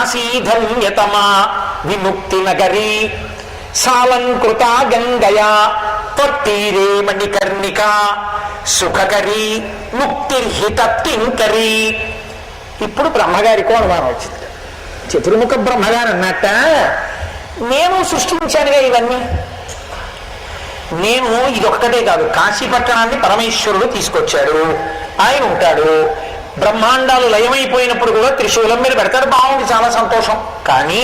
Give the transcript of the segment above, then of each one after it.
కాశీధన్యతమా విముక్తి నగరీ సాలంకృత గంగయా త్వత్తీరే మణికర్ణిక సుఖకరీ ముక్తిర్హితప్తింకరీ. ఇప్పుడు బ్రహ్మగారికో అనుమానం వచ్చింది. చతుర్ముఖ బ్రహ్మగారు అన్నట్ట, నేను సృష్టించానుగా ఇవన్నీ. నేను ఇదొక్కటే కాదు, కాశీపట్టణాన్ని పరమేశ్వరుడు తీసుకొచ్చాడు, ఆయన ఉంటాడు. బ్రహ్మాండాలు లయమైపోయినప్పుడు కూడా త్రిశూలం మీద పెడతాడు, బాగుంది, చాలా సంతోషం. కానీ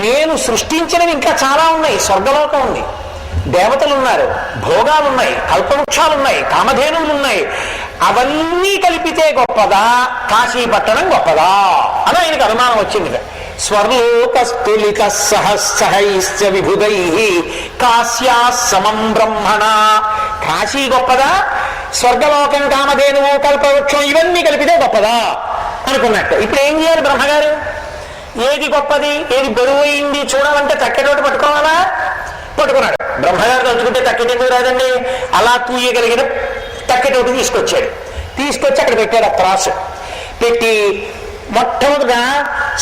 నేను సృష్టించినవి ఇంకా చాలా ఉన్నాయి. స్వర్గలోకం ఉంది, దేవతలు ఉన్నారు, భోగాలు ఉన్నాయి, కల్పవృక్షాలు ఉన్నాయి, కామధేనువులు ఉన్నాయి. అవన్నీ కలిపితే గొప్పదా, కాశీపట్టణం గొప్పదా అని ఆయనకు అనుమానం వచ్చింది. స్వర్లోకస్తులిత సహస్సహైశ్చ విభుదై కాశ్యా సమం బ్రహ్మణ. కాశీ గొప్పదా, స్వర్గలోకం, కామధేనువు, కల్పవృక్షం ఇవన్నీ కలిపితే గొప్పదా అనుకున్నట్టు. ఇప్పుడు ఏం చేయాలి బ్రహ్మగారు? ఏది గొప్పది, ఏది బరువైంది చూడాలంటే తక్కెటోటి పట్టుకోవాలా? పట్టుకున్నాడు. బ్రహ్మగారు తలుచుకుంటే తక్కెట ఎందుకు రాదండి? అలా తూయగలిగిన తక్కెటోటి తీసుకొచ్చాడు. తీసుకొచ్చి అక్కడ పెట్టాడు. ఆ త్రాసు పెట్టి మొట్టమొదట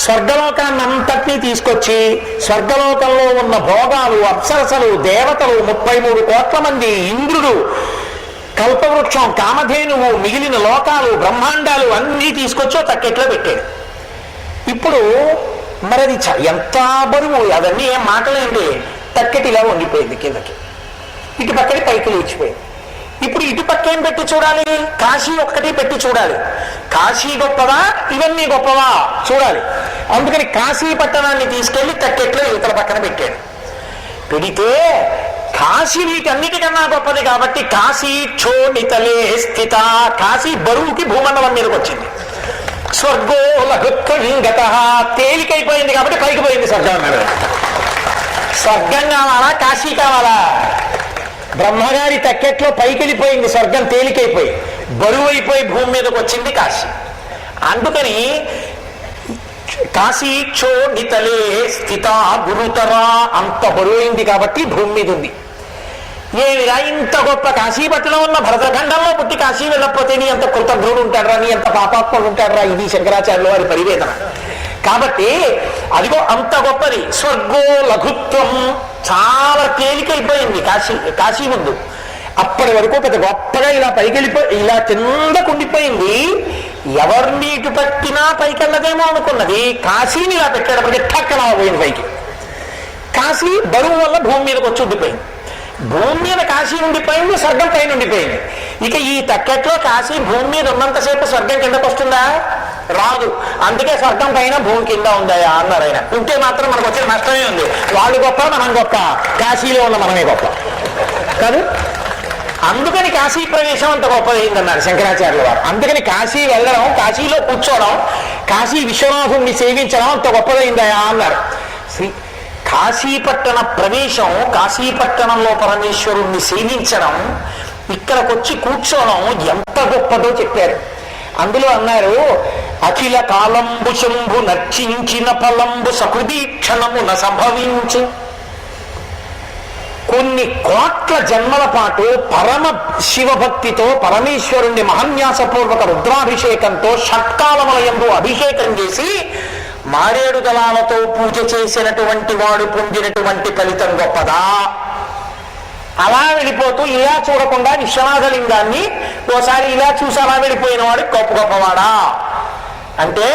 స్వర్గలోకాన్ని అంతటినీ తీసుకొచ్చి, స్వర్గలోకంలో ఉన్న భోగాలు, అప్సరసలు, దేవతలు 33 కోట్ల మంది, ఇంద్రుడు, కల్పవృక్షం, కామధేనువు, మిగిలిన లోకాలు, బ్రహ్మాండాలు అన్నీ తీసుకొచ్చి తక్కెట్లో పెట్టాడు. ఇప్పుడు మరి అది ఎంత బరువు, అవన్నీ ఏం మాటలేండి. తక్కెటిలా వండిపోయింది కిందకి, ఇటు పక్కని పైకి లేచిపోయింది. ఇప్పుడు ఇటు పక్క ఏం పెట్టి చూడాలి? కాశీ ఒక్కటి పెట్టి చూడాలి. కాశీ గొప్పవా, ఇవన్నీ గొప్పవా చూడాలి. అందుకని కాశీ పట్టణాన్ని తీసుకెళ్లి తక్కెట్లో ఇతర పక్కన పెట్టాడు. పెడితే కాశీ వీటన్నిటికన్నా గొప్పది కాబట్టి కాశీ క్షోణితలే స్థిత. కాశీ బరువుకి భూమండలం మీదకి వచ్చింది. స్వర్గో లఘుత్వగత, తేలికైపోయింది కాబట్టి పైకి పోయింది స్వర్గం అన్నాడు. స్వర్గం కావాలా, కాశీ కావాలా? బ్రహ్మగారి తక్కెట్లో పైకి వెళ్ళిపోయింది స్వర్గం, తేలికైపోయి బరువు అయిపోయి భూమి మీదకి వచ్చింది కాశీ. అందుకని కాశీ క్షోణితలే స్థిత గురుతరా, అంత బరువైంది కాబట్టి భూమి మీద ఉంది. ఏమిరా ఇంత గొప్ప కాశీపట్నం ఉన్న భరతఖండంలో పుట్టి కాశీ వెళ్ళకపోతే నీ ఎంత కృతజ్ఞుడు ఉంటాడరా, నీ ఎంత పాపాత్ముడు ఉంటాడరా, ఇది శంకరాచార్యుల వారి పరివేదన. కాబట్టి అదిగో అంత గొప్పది. స్వర్గో లఘుత్వం, చాలా తేలికైపోయింది కాశీ ముందు. అప్పటి వరకు పెద్ద గొప్పగా ఇలా పైకెళ్ళిపోయి ఇలా కిందకుండిపోయింది. ఎవరిని ఇటు పట్టినా పైకెళ్ళదేమో అనుకున్నది. కాశీని ఇలా పెట్టేటప్పటికి టక్కలా పోయింది పైకి. కాశీ బరువు వల్ల భూమి మీదకి వచ్చి ఉండిపోయింది. భూమి మీద కాశీ ఉండిపోయింది, స్వర్గం పైన ఉండిపోయింది. ఇక ఈ తక్కెట్లో కాశీ భూమి మీద ఉన్నంతసేపు స్వర్గం కిందకు వస్తుందా? రాదు. అందుకే స్వర్గం పైన భూమి కింద ఉందా అన్నారు ఆయన. ఉంటే మాత్రం మనకు వచ్చిన నష్టమే ఉంది. వాళ్ళు గొప్ప, మనం గొప్ప, కాశీలో ఉన్న మనమే గొప్ప కాదు. అందుకని కాశీ ప్రవేశం అంత గొప్పదైందన్నారు శంకరాచార్యుల వారు. అందుకని కాశీ వెళ్ళడం, కాశీలో కూర్చోవడం, కాశీ విశ్వనాథుణ్ణి సేవించడం అంత గొప్పదైందా అన్నారు. కాశీపట్టణ ప్రవేశం, కాశీపట్టణంలో పరమేశ్వరుణ్ణి సేవించడం, ఇక్కడికొచ్చి కూర్చోవడం ఎంత గొప్పదో చెప్పారు. అందులో అన్నారు, అఖిల కాలంబు శంభు నర్చించిన ఫలంబు సకృదీక్షణమున సంభవించు. కొన్ని కోట్ల జన్మల పాటు పరమ శివభక్తితో పరమేశ్వరుణ్ణి మహన్యాసపూర్వక రుద్రాభిషేకంతో షట్కాలములయందు అభిషేకం చేసి మారేడు దళాలతో పూజ చేసినటువంటి వాడు పొందినటువంటి ఫలితం గొప్పదా? అలా వెళ్ళిపోతూ ఇలా చూడకుండా విశ్వనాథలింగాన్ని ఓసారి ఇలా చూసి అలా వెళ్ళిపోయిన వాడు గొప్పవాడా అంటే,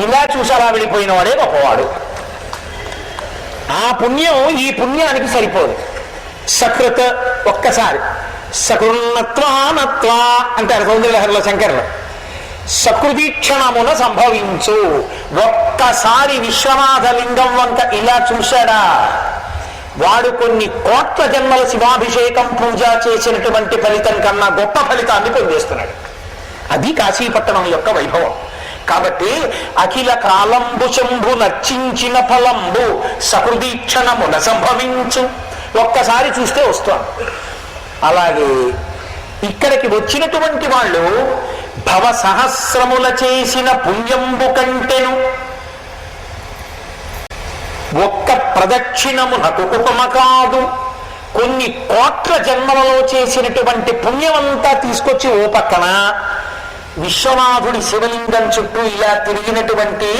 ఇలా చూసి అలా వెళ్ళిపోయిన వాడే గొప్పవాడు. ఆ పుణ్యం ఈ పుణ్యానికి సరిపోదు. సకృత్ ఒక్కసారి, సకృన్నత్వానత్వా అంటారు సౌందర్యలహరిలో శంకరులు. సకృదీక్షణమున సంభవించు. ఒక్కసారి విశ్వనాథలింగం వంక ఇలా చూశాడా, వాడు కొన్ని కోట్ల జన్మల శివాభిషేకం పూజ చేసినటువంటి ఫలితం కన్నా గొప్ప ఫలితాన్ని పొందేస్తున్నాడు. అది కాశీపట్టణం యొక్క వైభవం. కాబట్టి అఖిల కాలంబు శంభు నర్చించిన ఫలంబు సకృదీక్షణమున సంభవించు. ఒక్కసారి చూస్తే వస్తాను. అలాగే ఇక్కడికి వచ్చినటువంటి వాళ్ళు భవ సహస్రముల చేసిన పుణ్యంబు కంటెను ఒక్క ప్రదక్షిణమునకు ఉపమ కాదు. కొన్ని కోట్ల జన్మలలో చేసినటువంటి పుణ్యమంతా తీసుకొచ్చి ఓ పక్కన విశ్వనాథుడి శివలింగం చుట్టూ ఇలా తిరిగినటువంటి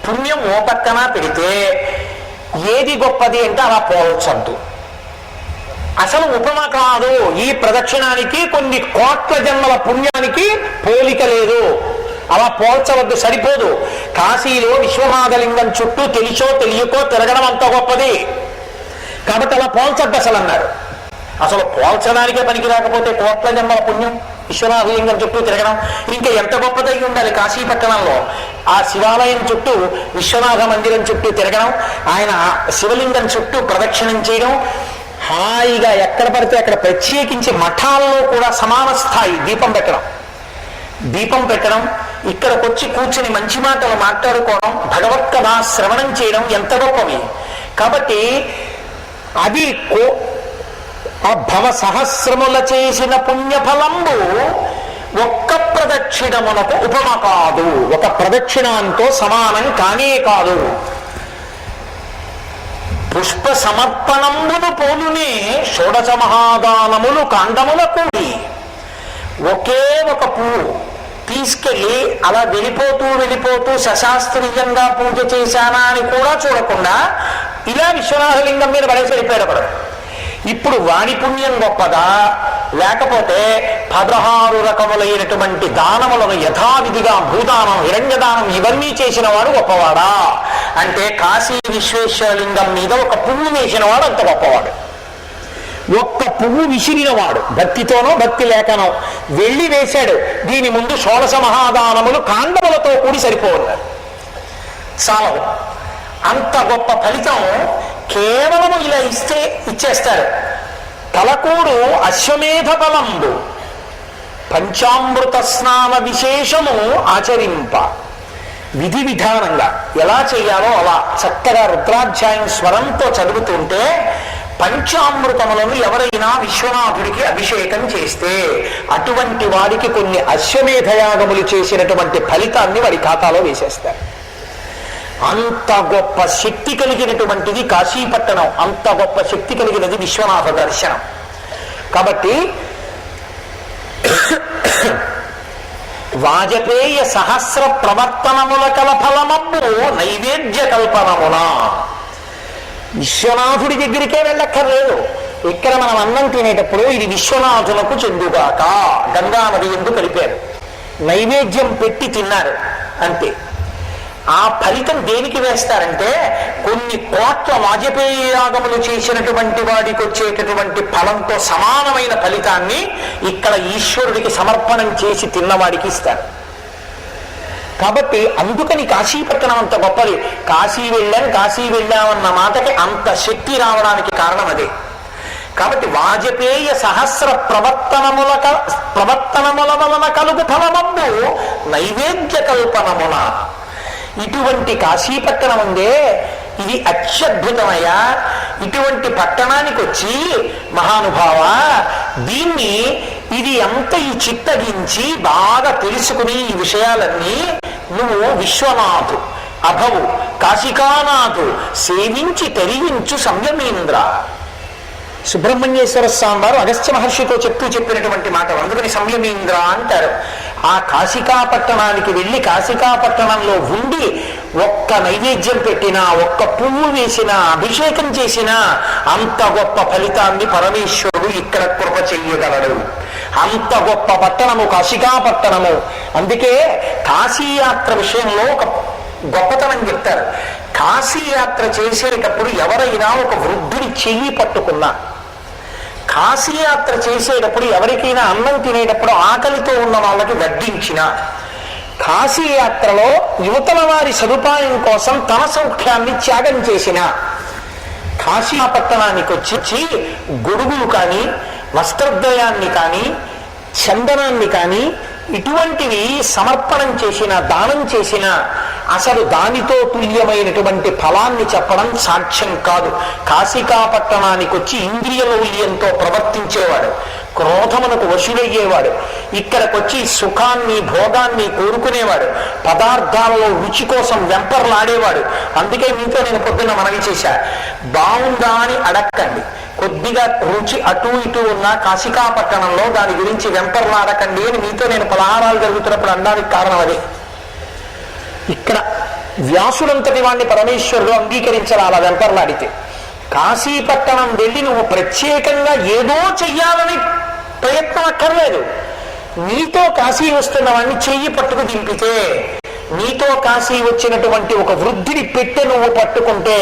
పుణ్యం ఓ పక్కన పెడితే ఏది గొప్పది అంటే అలా పోల్చద్దు. అసలు ఉపమ కాదు. ఈ ప్రదక్షిణానికి కొన్ని కోట్ల జన్మల పుణ్యానికి పోలిక లేదు. అలా పోల్చవద్దు, సరిపోదు. కాశీలో విశ్వనాథలింగం చుట్టూ తెలిసో తెలియకో తిరగడం అంత గొప్పది కాబట్టి అలా పోల్చద్దు అసలు అన్నారు. అసలు పోల్చడానికే పనికి రాకపోతే కోట్ల జన్మల పుణ్యం విశ్వనాథలింగం చుట్టూ తిరగడం ఇంకా ఎంత గొప్పదై ఉండాలి. కాశీ పట్టణంలో ఆ శివాలయం చుట్టూ, విశ్వనాథ మందిరం చుట్టూ తిరగడం, ఆయన శివలింగం చుట్టూ ప్రదక్షిణం చేయడం, హాయిగా ఎక్కడ పడితే అక్కడ ప్రత్యేకించి మఠాల్లో కూడా సమాన స్థాయి దీపం పెట్టడం, ఇక్కడికొచ్చి కూర్చుని మంచి మాటలు మాట్లాడుకోవడం, భగవత్కథ శ్రవణం చేయడం ఎంత గొప్పవి. కాబట్టి అది ఆ భవ సహస్రముల చేసిన పుణ్యఫలంబు ఒక్క ప్రదక్షిణమునకు ఉపమ కాదు. ఒక ప్రదక్షిణంతో సమానం కానే కాదు. పుష్ప సమర్పణమును పోలునే షోడశ మహాదానములు కాండముల కూడి. ఒకే ఒక పువ్వు తీసుకెళ్ళి అలా వెళ్ళిపోతూ సశాస్త్రీయంగా పూజ చేశానా అని కూడా చూడకుండా ఇలా విశ్వనాథలింగం మీద పడేసి వెళ్ళిపోయాడు అప్పుడు. ఇప్పుడు వాణి పుణ్యం గొప్పదా, లేకపోతే 16 రకములైనటువంటి దానములను యథావిధిగా భూదానం, హిరణ్యదానం ఇవన్నీ చేసిన వాడు గొప్పవాడా అంటే కాశీ విశ్వేశ్వరలింగం మీద ఒక పువ్వు వేసిన వాడు అంత గొప్పవాడు. ఒక్క పువ్వు విసిరినవాడు, భక్తితోనో భక్తి లేకనో వెళ్ళి వేశాడు. దీని ముందు షోడశ మహాదానములు కాండములతో కూడి సరిపోన్నారు, చాలవు. అంత గొప్ప ఫలితం కేవలము ఇలా ఇచ్చేస్తారు. తలకూడు అశ్వమేధ బలంబు పంచామృత స్నాన విశేషము ఆచరింప. విధి విధానంగా ఎలా చేయాలో అలా చక్కగా రుద్రాధ్యాయం స్వరంతో చదువుతుంటే పంచామృతములను ఎవరైనా విశ్వనాథుడికి అభిషేకం చేస్తే అటువంటి వాడికి కొన్ని అశ్వమేధయాగములు చేసినటువంటి ఫలితాన్ని వాడి ఖాతాలో వేసేస్తారు. అంత గొప్ప శక్తి కలిగినటువంటిది కాశీపట్టణం, అంత గొప్ప శక్తి కలిగినది విశ్వనాథ దర్శనం. కాబట్టి వాజపేయ సహస్ర ప్రవర్తనముల కల ఫలమమ్ము నైవేద్య కల్పనమున. విశ్వనాథుడి దగ్గరికే వెళ్ళక్కర్లేదు. ఇక్కడ మనం అన్నం తినేటప్పుడు ఇది విశ్వనాథులకు చెందుగాక గంగా నది ఎందు కలిపారు, నైవేద్యం పెట్టి తిన్నారు అంతే. ఆ ఫలితం దేనికి వేస్తారంటే కొన్ని కోట్ల వాజపేయి యాగములు చేసినటువంటి వాడికి వచ్చేటటువంటి ఫలంతో సమానమైన ఫలితాన్ని ఇక్కడ ఈశ్వరుడికి సమర్పణం చేసి తిన్నవాడికి ఇస్తారు. కాబట్టి అందుకని కాశీపట్టణం అంత గొప్పది. కాశీ వెళ్ళామన్న మాటకి అంత శక్తి రావడానికి కారణం అదే. కాబట్టి వాజపేయ సహస్ర ప్రవర్తనముల వలన కలుగు ఫలమందు నైవేద్య కల్పనమున. ఇటువంటి కాశీపట్టణం ఉందే, ఇది అత్యద్భుతమయ్యా. ఇటువంటి పట్టణానికి వచ్చి మహానుభావ దీన్ని ఇది అంత ఈ చిత్తగించి బాగా తెలుసుకుని ఈ విషయాలన్నీ నువ్వు విశ్వనాథు అభవు కాశికానాథు సేవించి తరించు సంయమేంద్ర. సుబ్రహ్మణ్యేశ్వర స్వామి వారు అగస్త్య మహర్షితో చెప్పినటువంటి మాట. అందుకని సంయమేంద్ర అంటారు. ఆ కాశికాపట్టణానికి వెళ్ళి కాశికాపట్టణంలో ఉండి ఒక్క నైవేద్యం పెట్టినా, ఒక్క పువ్వు వేసినా, అభిషేకం చేసినా అంత గొప్ప ఫలితాన్ని పరమేశ్వరుడు ఇక్కడ కృప చెయ్యగలడు. అంత గొప్ప పట్టణము కాశికాపట్టణము. అందుకే కాశీయాత్ర విషయంలో ఒక గొప్పతనం చెప్తారు. కాశీయాత్ర చేసేటప్పుడు ఎవరైనా ఒక వృద్ధుడి చెయ్యి పట్టుకున్నా, కాశీయాత్ర చేసేటప్పుడు ఎవరికైనా అన్నం తినేటప్పుడు ఆకలితో ఉన్న వాళ్ళకి వడ్డించిన, కాశీయాత్రలో యువతల వారి సదుపాయం కోసం తన సౌఖ్యాన్ని త్యాగం చేసిన, కాశీపట్టణానికి వచ్చి గొడుగులు కానీ, వస్త్రద్వయాన్ని కానీ, చందనాన్ని కానీ ఇటువంటివి సమర్పణం చేసిన, దానం చేసిన అసలు దానితో తుల్యమైనటువంటి ఫలాన్ని చెప్పడం సాధ్యం కాదు. కాశికాపట్టణానికి వచ్చి ఇంద్రియ లౌల్యంతో ప్రవర్తించేవాడు, క్రోధమునకు వశుడయ్యేవాడు, ఇక్కడికొచ్చి సుఖాన్ని భోగాన్ని కోరుకునేవాడు, పదార్థాలలో రుచి కోసం వెంపర్లాడేవాడు. అందుకే మీతో నేను పొద్దున్న మనవి చేశా, బాగుందా అని అడక్కండి. కొద్దిగా రుచి అటు ఇటు ఉన్న కాశికాపట్టణంలో దాని గురించి వెంపర్లాడకండి అని మీతో నేను పలహారాలు జరుగుతున్నప్పుడు అనడానికి కారణం అదే. ఇక్కడ వ్యాసులంతటి వాడిని పరమేశ్వరుడు అంగీకరించాలి అలా వెంపర్లాడితే. కాశీపట్టణం వెళ్ళి నువ్వు ప్రత్యేకంగా ఏదో చెయ్యాలని ప్రయత్నం అక్కర్లేదు. నీతో కాశీ వస్తున్న వాడిని చెయ్యి పట్టుకు దింపితే, నీతో కాశీ వచ్చినటువంటి ఒక వృద్ధిని పెట్టె నువ్వు పట్టుకుంటే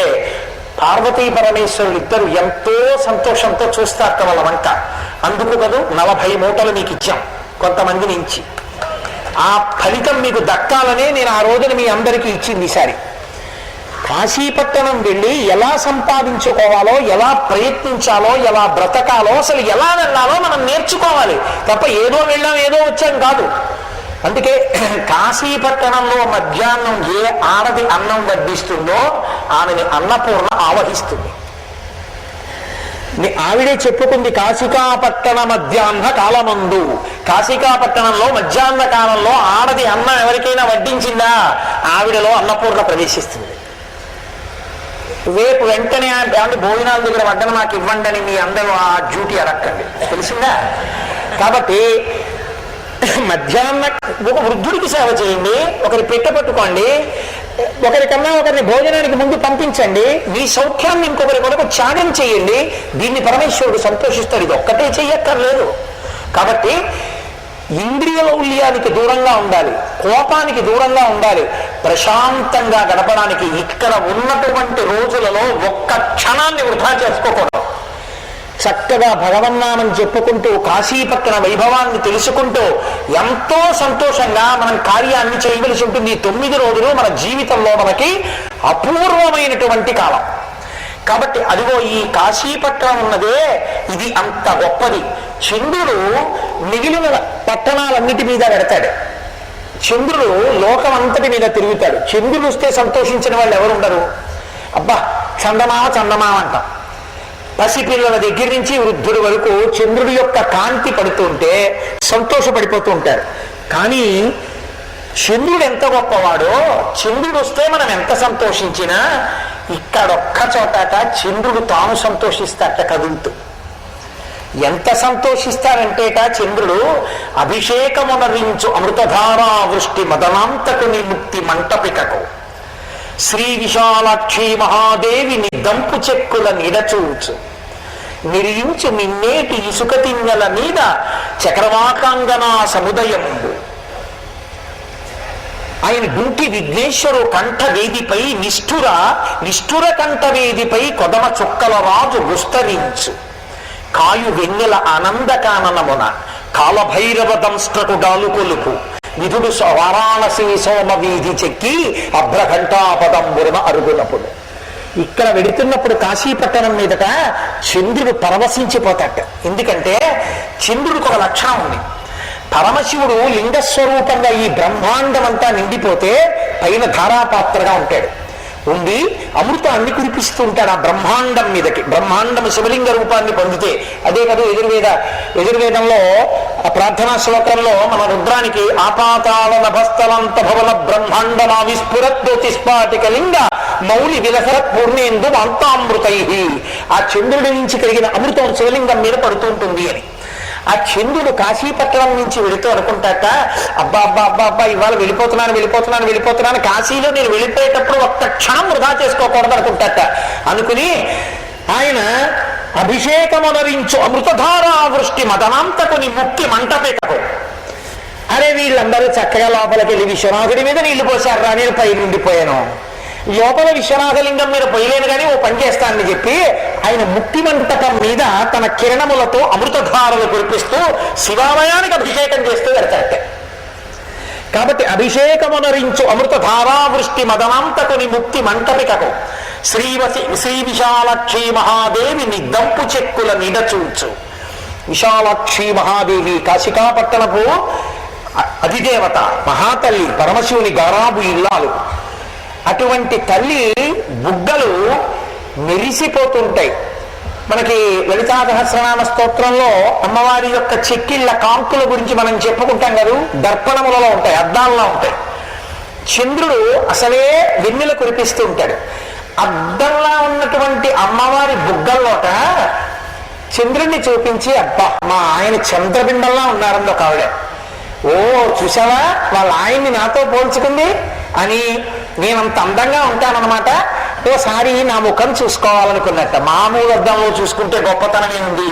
పార్వతీ పరమేశ్వరులు ఇద్దరు ఎంతో సంతోషంతో చూస్తారు వాళ్ళ వంట. అందుకు కదా 40 మూటలు నీకు ఇచ్చాం కొంతమంది నుంచి. ఆ ఫలితం మీకు దక్కాలనే నేను ఆ రోజున మీ అందరికీ ఇచ్చింది. ఈసారి కాశీపట్టణం వెళ్ళి ఎలా సంపాదించుకోవాలో, ఎలా ప్రయత్నించాలో, ఎలా బ్రతకాలో, అసలు ఎలా వెళ్ళాలో మనం నేర్చుకోవాలి తప్ప ఏదో వెళ్ళాం ఏదో వచ్చాం కాదు. అందుకే కాశీపట్టణంలో మధ్యాహ్నం ఏ ఆడది అన్నం వడ్డిస్తుందో ఆమెని అన్నపూర్ణ ఆవహిస్తుంది. ఆవిడే చెప్పుకుంది, కాశికాపట్టణ మధ్యాహ్న కాలమందు. కాశికాపట్టణంలో మధ్యాహ్న కాలంలో ఆడది అన్నం ఎవరికైనా వడ్డించిందా ఆవిడలో అన్నపూర్ణ ప్రవేశిస్తుంది. రేపు వెంటనే అంటే భోజనాల దగ్గర వడ్డన నాకు ఇవ్వండి అని మీ అందరూ ఆ డ్యూటీ అడక్కండి, తెలిసిందా? కాబట్టి మధ్యాహ్న ఒక వృద్ధుడికి సేవ చేయండి, ఒకరి పెట్టె పట్టుకోండి, ఒకరికన్నా ఒకరిని భోజనానికి ముందు పంపించండి, మీ సౌఖ్యాన్ని ఇంకొకరి కొరకు త్యాగం చేయండి. దీన్ని పరమేశ్వరుడు సంతోషిస్తాడు. ఇది ఒక్కటే చెయ్యక్కర్లేదు. కాబట్టి ఇంద్రియ లౌల్యానికి దూరంగా ఉండాలి, కోపానికి దూరంగా ఉండాలి, ప్రశాంతంగా గడపడానికి ఇక్కడ ఉన్నటువంటి రోజులలో ఒక్క క్షణాన్ని వృధా చేసుకోకూడదు. చక్కగా భగవన్నామని చెప్పుకుంటూ కాశీపట్టణ వైభవాన్ని తెలుసుకుంటూ ఎంతో సంతోషంగా మనం కార్యాన్ని చేయవలసి ఉంటుంది. 9 రోజులు మన జీవితంలో మనకి అపూర్వమైనటువంటి కాలం. కాబట్టి అదిగో ఈ కాశీపట్టణం ఉన్నదే ఇది అంత గొప్పది. చంద్రుడు మిగిలిన పట్టణాలన్నిటి మీద పెడతాడు. చంద్రుడు లోకం అంతటి మీద తిరుగుతాడు. చంద్రుడు వస్తే సంతోషించిన వాళ్ళు ఎవరుండరు? అబ్బా చందమామ చందమామ అంటాం. పసిపిల్లల దగ్గర నుంచి వృద్ధుడి వరకు చంద్రుడి యొక్క కాంతి పడుతుంటే సంతోషపడిపోతూ ఉంటారు. కానీ చంద్రుడు ఎంత గొప్పవాడో, చంద్రుడు వస్తే మనం ఎంత సంతోషించినా ఇక్కడొక్క చోటట చంద్రుడు తాను సంతోషిస్తాట కదులుతూ. ఎంత సంతోషిస్తారంటేట చంద్రుడు, అభిషేకమునరించు అమృతధారా వృష్టి మదనాంతకుని ముక్తి మంటపికకు శ్రీ విశాలాక్షి మహాదేవి నిదంపు చెక్కుల నిడచూచు నిరించు మిన్నేటి ఇసుక తిన్నెల మీద చక్రవాకాంగనా సముదయంబు. ఆయన గుంటి విఘ్నేశ్వరు కంఠవేదిపై నిష్ఠుర కంఠవేదిపై కొదమ చుక్కల రాజు విస్తరించు కాయు వెన్నెల ఆనందకాననమున కాలభైరవ దంష్ట్రకు డాలు కొలుపు విధుడు వారాణసి సోమ వీధి చెక్కి అభ్రఘంటాపదంబురన అరుగునప్పుడు. ఇక్కడ వెడుతున్నప్పుడు కాశీపట్టణం మీదట చంద్రుడు పరవశించిపోతాట. ఎందుకంటే చంద్రుడికి ఒక లక్షణం ఉంది. పరమశివుడు లింగస్వరూపంగా ఈ బ్రహ్మాండం అంతా నిండిపోతే పైన ధారాపాత్రగా ఉంటాడు. ఉండి అమృతాన్ని కురిపిస్తూ ఉంటాడు ఆ బ్రహ్మాండం మీదకి. బ్రహ్మాండం శివలింగ రూపాన్ని పొందితే అదే కదా యజుర్వేదంలో ఆ ప్రార్థనా శ్లోకంలో మన రుద్రానికి ఆపాతాళ నభస్థలంత భవన బ్రహ్మాండమా విస్ఫురత్స్ఫాటిక లింగ మౌలి విలసరత్ పూర్ణేందు అంతామృతై. ఆ చంద్రుడి నుంచి కలిగిన అమృతం శివలింగం మీద పడుతూ ఉంటుంది అని. ఆ చంద్రుడు కాశీపట్టణం నుంచి వెళుతూ అనుకుంటాక, అబ్బా అబ్బా అబ్బా అబ్బా ఇవాళ వెళ్ళిపోతున్నాను, కాశీలో నేను వెళ్ళిపోయేటప్పుడు ఒక్క క్షణం వృధా చేసుకోకూడదు అనుకుంటాట. అనుకుని ఆయన అభిషేకమునరించు అమృతధారా వృష్టి మదనాంతకుని ముక్తి మంటపేటకు. అరే వీళ్ళందరూ చక్కగా లోపలికి వెళ్ళి విశ్వనాథుడి మీద నీళ్లు పోసారా, నేను పై నుండిపోయాను, లోపల విశ్వనాథలింగం మీద పోయలేను కానీ ఓ పని చేస్తానని చెప్పి ఆయన ముక్తి మంటపం మీద తన కిరణములతో అమృతధారలు కురిపిస్తూ శివాలయానికి అభిషేకం చేస్తూ వెళ్తాట. కాబట్టి అభిషేకమునరించు అమృతధారా వృష్టి మదనాంతకుని ముక్తి మంటపికకు శ్రీ విశాలాక్షి మహాదేవి నిదంపు చెక్కుల నిడచూచు. విశాలాక్షి మహాదేవి కాశికాపట్టణపు అధిదేవత, మహాతల్లి, పరమశివుని గారాబు ఇల్లాలు. అటువంటి తల్లి బుగ్గలు మెరిసిపోతుంటాయి. మనకి లలితా సహస్రనామ స్తోత్రంలో అమ్మవారి యొక్క చెక్కిళ్ళ కాంతుల గురించి మనం చెప్పుకుంటాం కదా, దర్పణములలో ఉంటాయి, అద్దాల్లో ఉంటాయి. చంద్రుడు అసలే వెన్నెల కురిపిస్తూ ఉంటాడు. అద్దంలా ఉన్నటువంటి అమ్మవారి బుగ్గల్లోట చంద్రుడిని చూపించి, అబ్బా మా ఆయన చంద్రబింబంలా ఉన్నారని ఒక ఆవిడ. ఓ చూసావా వాళ్ళ ఆయన్ని నాతో పోల్చుకుంది అని నేనంత అందంగా ఉంటానన్నమాట. ఓసారి నా ముఖం చూసుకోవాలనుకున్నట్ట. మామూలు అద్దంలో చూసుకుంటే గొప్పతనం ఏముంది?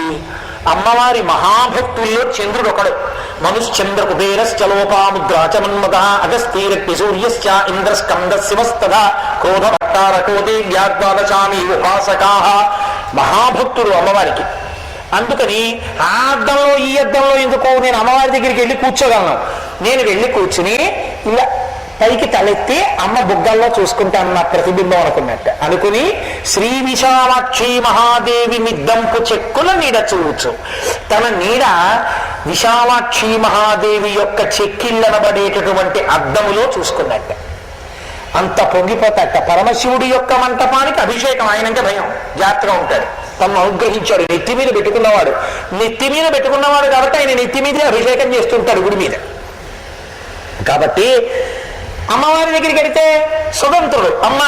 అమ్మవారి మహాభక్తుల్లో చంద్రుడు ఒకడు. మనుశ్చంద్ర కుబేరశ్చలోపాముద్రాచమన్మద అగస్తీరక్తి సూర్యశ్చ ఇంద్రస్కంద శివస్తథ క్రోధ భట్టారకోదే వ్యాద్వాదశామి ఉపాసకా. మహాభక్తుడు అమ్మవారికి. అందుకని ఆ అద్దంలో ఈ అద్దంలో ఎందుకో నేను అమ్మవారి దగ్గరికి వెళ్ళి కూర్చోగలను. నేను వెళ్ళి కూర్చుని ఇలా పైకి తలెత్తి అమ్మ బుగ్గల్లో చూసుకుంటాను నా ప్రతిబింబం అనుకున్నట్టు అనుకుని శ్రీ విశాలాక్షి మహాదేవి నిద్దంపు చెక్కుల నీడ చూచు. తన నీడ విశాలాక్షి మహాదేవి యొక్క చెక్కిళ్ళనబడేటటువంటి అద్దములో చూసుకున్నట్ట. అంత పొంగిపోతాట. పరమశివుడి యొక్క మంటపానికి అభిషేకం. ఆయనంటే భయం, జాగ్రత్తగా ఉంటాడు. తను అనుగ్రహించాడు. నెత్తి మీద పెట్టుకున్నవాడు కాబట్టి ఆయన నెత్తి మీదే అభిషేకం చేస్తుంటాడు గుడి మీద. కాబట్టి అమ్మవారి దగ్గరికి వెడితే స్వతంత్రుడు అమ్మ.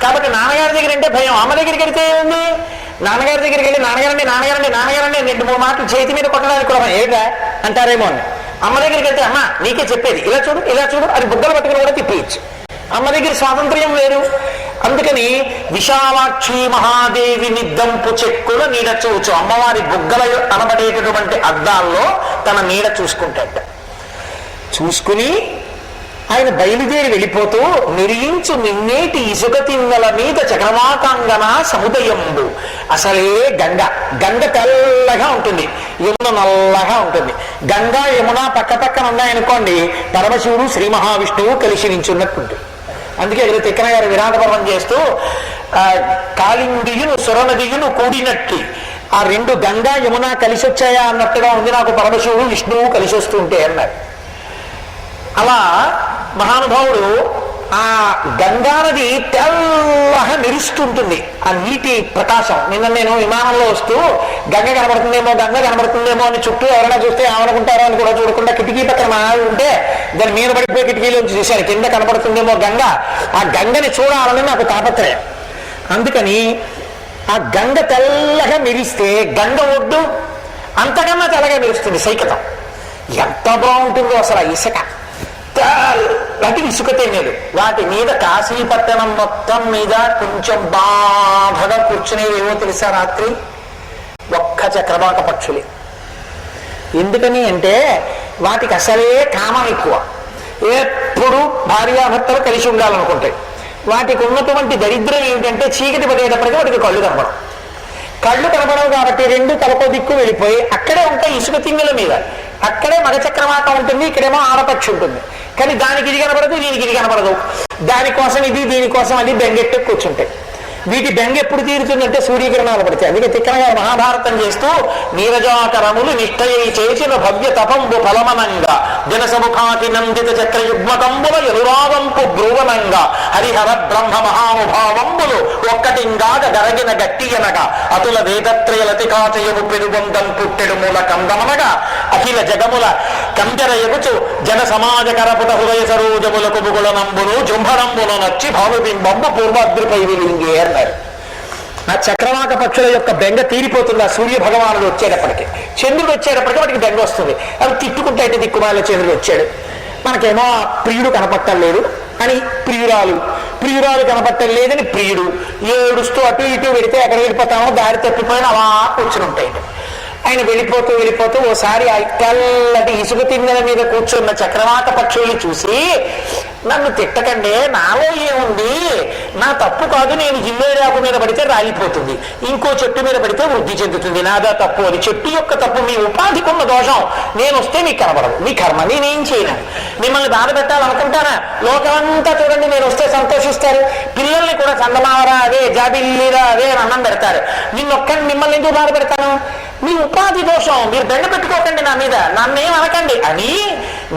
కాబట్టి నాన్నగారి దగ్గర అంటే భయం. అమ్మ దగ్గరికి వెడితే ఏముంది? నాన్నగారి దగ్గరికి వెళ్ళి నాన్నగారండి 2-3 మాటలు చేతి మీద కొట్టడానికి కూడా ఏడా అంటారేమో అని. అమ్మ దగ్గరికి వెళ్తే అమ్మ నీకే చెప్పేది, ఇలా చూడు అది బుగ్గలు పట్టుకుని కూడా తిప్పేయచ్చు. అమ్మ దగ్గర స్వాతంత్ర్యం వేరు. అందుకని విశాలాక్షి మహాదేవి నిద్దంపు చెక్కుల నీడ చూచు. అమ్మవారి బుగ్గల అనబడేటటువంటి అద్దాల్లో తన నీడ చూసుకుంటాట. చూసుకుని ఆయన బయలుదేరి వెళ్ళిపోతూ నిరించు నిన్నేటి ఇసుక తిన్నెల మీద చక్రవాకాంగన సముదయంబు. అసలే గంగ తెల్లగా ఉంటుంది, యమున నల్లగా ఉంటుంది. గంగా యమున పక్కన ఉన్నాయనుకోండి, పరమశివుడు శ్రీ మహావిష్ణువు కలిసి నించున్నట్టుంటుంది. అందుకే తిక్కన గారు విరాట పర్వం చేస్తూ కాళిందియును సురనదియును కూడినట్టి ఆ 2 గంగా యమున కలిసి వచ్చాయా అన్నట్టుగా ఉంది నాకు పరమశివుడు విష్ణువు కలిసి వస్తూ ఉంటే అన్నారు. అలా మహానుభావుడు ఆ గంగా నది తెల్లగా మెరుస్తుంటుంది, ఆ నీటి ప్రకాశం. నిన్న నేను విమానంలో వస్తూ గంగ కనబడుతుందేమో అని చుట్టూ ఎవరైనా చూస్తే ఏమనుకుంటారో అని కూడా చూడకుండా కిటికీ పక్కన మా ఉంటే దాని మీద పడిపోయి కిటికీలోంచి చూశాను కింద కనబడుతుందేమో గంగ. ఆ గంగని చూడాలని నాకు తాపత్రయం. అందుకని ఆ గంగ తెల్లగా మెరిస్తే గంగ ఒడ్డు అంతకన్నా తెల్లగా మెరుస్తుంది సైకతం. ఎంత బాగుంటుందో అసలు ఆ ఇసుక. వాటి ఇసుక తెన్నెలు, వాటి మీద కాశీపట్టణం మొత్తం మీద కొంచెం బాధగా కూర్చునేవి ఏవో తెలుసా? రాత్రి ఒక్క చక్రవాక పక్షులే. ఎందుకని అంటే వాటికి అసలే కామం ఎక్కువ. ఎప్పుడు భార్యాభర్తలు కలిసి ఉండాలనుకుంటాయి. వాటికి ఉన్నటువంటి దరిద్రం ఏమిటంటే చీకటి పడేటప్పటికీ వాటికి కళ్ళు కనపడవు కాబట్టి 2 తలకో దిక్కు వెళ్ళిపోయి అక్కడే ఉంటాయి ఇసుక తిన్నెల మీద. అక్కడే మగ చక్రవాకం ఉంటుంది, ఇక్కడేమో ఆడపక్షి ఉంటుంది. కానీ దానికి ఇది కనపడదు, దీనికి ఇది కనపడదు. దానికోసం ఇది, దీనికోసం అది బెంగెట్టు కూర్చుంటాయి. వీటి బెంగ ఎప్పుడు తీరుతుందంటే సూర్యకిరణాలు పడతాయి. అందుకే తిక్కనగా మహాభారతం చేస్తూ నీరజాకరములు నిష్టయై చేసిన భవ్య తపంబు ఫలమనంగా జనసముఖాకి నందిత చక్రయుగ్మకంబుల ఎరురావంపు భ్రువనంగా హరిహర బ్రహ్మ మహానుభావంబులు ఒక్కటింగాగ గరగిన గట్టియనగా అతుల వేదత్రయలతికాచయము పెనుగొందం పుట్టెడు మూల కందమనగా అఖిల జగముల కంజరయగుచు జన సమాజ కరపుట హృదయ సరోజములకు బుగుల నంబును జుంభరంబున నచ్చి భావబింబంబు పూర్వాద్రిపై విలింగే అన్నారు. ఆ చక్రవాక పక్షుల యొక్క బెంగ తీరిపోతుంది ఆ సూర్య భగవానుడు వచ్చేటప్పటికి. చంద్రుడు వచ్చేటప్పటికి వాటికి బెంగ వస్తుంది. అవి తిట్టుకుంటే అయితే దిక్కుమాల చంద్రుడు వచ్చాడు, మనకేమో ప్రియుడు కనపట్టం లేదు అని ప్రియురాలు కనపట్టం లేదని ప్రియుడు ఏడుస్తూ అటు ఇటు వెళితే ఎక్కడ వెళ్ళిపోతామో దారి తప్పిపోయిన అలా కూర్చుని ఉంటాయి. ఆయన వెళ్ళిపోతూ ఓసారి ఆ తెల్లటి ఇసుక తిన్నెల మీద కూర్చున్న చక్రవాక పక్షుల్ని చూసి నన్ను తిట్టకండి, నాలో ఏముంది, నా తప్పు కాదు, నేను జిల్లేరాకు మీద పడితే రాలిపోతుంది, ఇంకో చెట్టు మీద పడితే వృద్ధి చెందుతుంది, నాదా తప్పు అని. చెట్టు యొక్క తప్పు మీ ఉపాధికి ఉన్న దోషం, నేను వస్తే మీకు కనబడదు, మీ కర్మ, నేనేం చేయను. మిమ్మల్ని బాధ పెట్టాలనుకుంటానా? లోకమంతా చూడండి, నేను వస్తే సంతోషిస్తారు. పిల్లల్ని కూడా చందమావరా అదే, జాబిల్లిరా అదే అని అన్నం పెడతారు. మిమ్మల్ని ఎందుకు బాధ పెడతాను? మీ ఉపాధి దోషం, మీరు దండ పెట్టుకోకండి నా మీద, నన్నేం అనకండి అని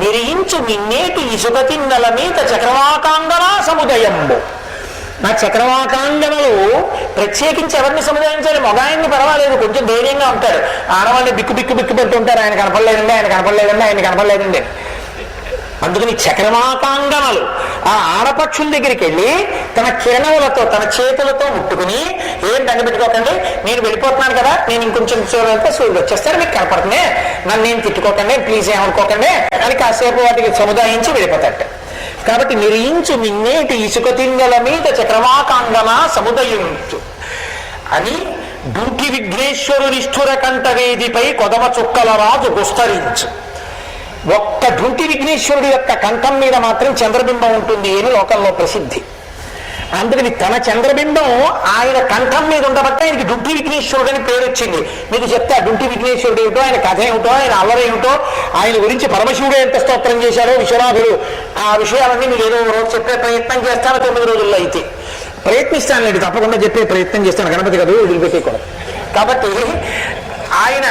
నిరించు నిన్నేటి ఇసుక తిన్నెల మీద చక్రవాకాంగనా సముదయంబు. నా చక్రవాకాంగనలు ప్రత్యేకించి ఎవరిని సముదాయించాలి? మగాయన్ని పర్వాలేదు, కొంచెం ధైర్యంగా ఉంటాడు. ఆడవాళ్ళని బిక్కు పెట్టుంటారు, ఆయన కనపడలేదండి. అందుకని చక్రవాకాంగనలు ఆ ఆడపక్షుల దగ్గరికి వెళ్ళి తన కిరణములతో తన చేతులతో ముట్టుకుని ఏం దండ పెట్టుకోకండి, నేను వెళ్ళిపోతున్నాను కదా, నేను ఇంకొంచెం చూడాలంటే సూర్యుడు వచ్చేస్తారు, మీకు కనపడుతుంది, నన్ను నేను తిట్టుకోకండి, ప్లీజ్ ఏమనుకోకండి అని కాసేపు వాటికి సముదాయించి వెళ్ళిపోతాడు. కాబట్టి నిరయించు నిన్నేటి ఇసుక తింగల మీద చక్రవాకాంగన సముదయించు అని డుంకి విఘ్నేశ్వరునిష్ఠుర కంఠవేదిపై కొదమ చుక్కల రాజు గుస్తరించు. ఒక్క డుంకి విఘ్నేశ్వరుడి యొక్క కంఠం మీద మాత్రం చంద్రబింబం ఉంటుంది అని లోకంలో ప్రసిద్ధి. అందుకని తన చంద్రబింబం ఆయన కంఠం మీద ఉండబట్టి ఆయనకి డుంటి విఘ్నేశ్వరుడు అని పేరు వచ్చింది. మీకు చెప్తే ఆ డుంటి విఘ్నేశ్వరుడు ఏమిటో, ఆయన కథ ఏమిటో, ఆయన అల్లరేమిటో, ఆయన గురించి పరమశివుడు ఎంత స్తోత్రం చేశారో విశ్వనాథుడు, ఆ విషయాలన్నీ మీరు ఏదో రోజు చెప్పే ప్రయత్నం చేస్తాను 9 రోజుల్లో. అయితే ప్రయత్నిస్తానులేండి, తప్పకుండా చెప్పే ప్రయత్నం చేస్తాను. గణపతి కదా వదిలిపెట్టేయకూడదు. కాబట్టి ఆయన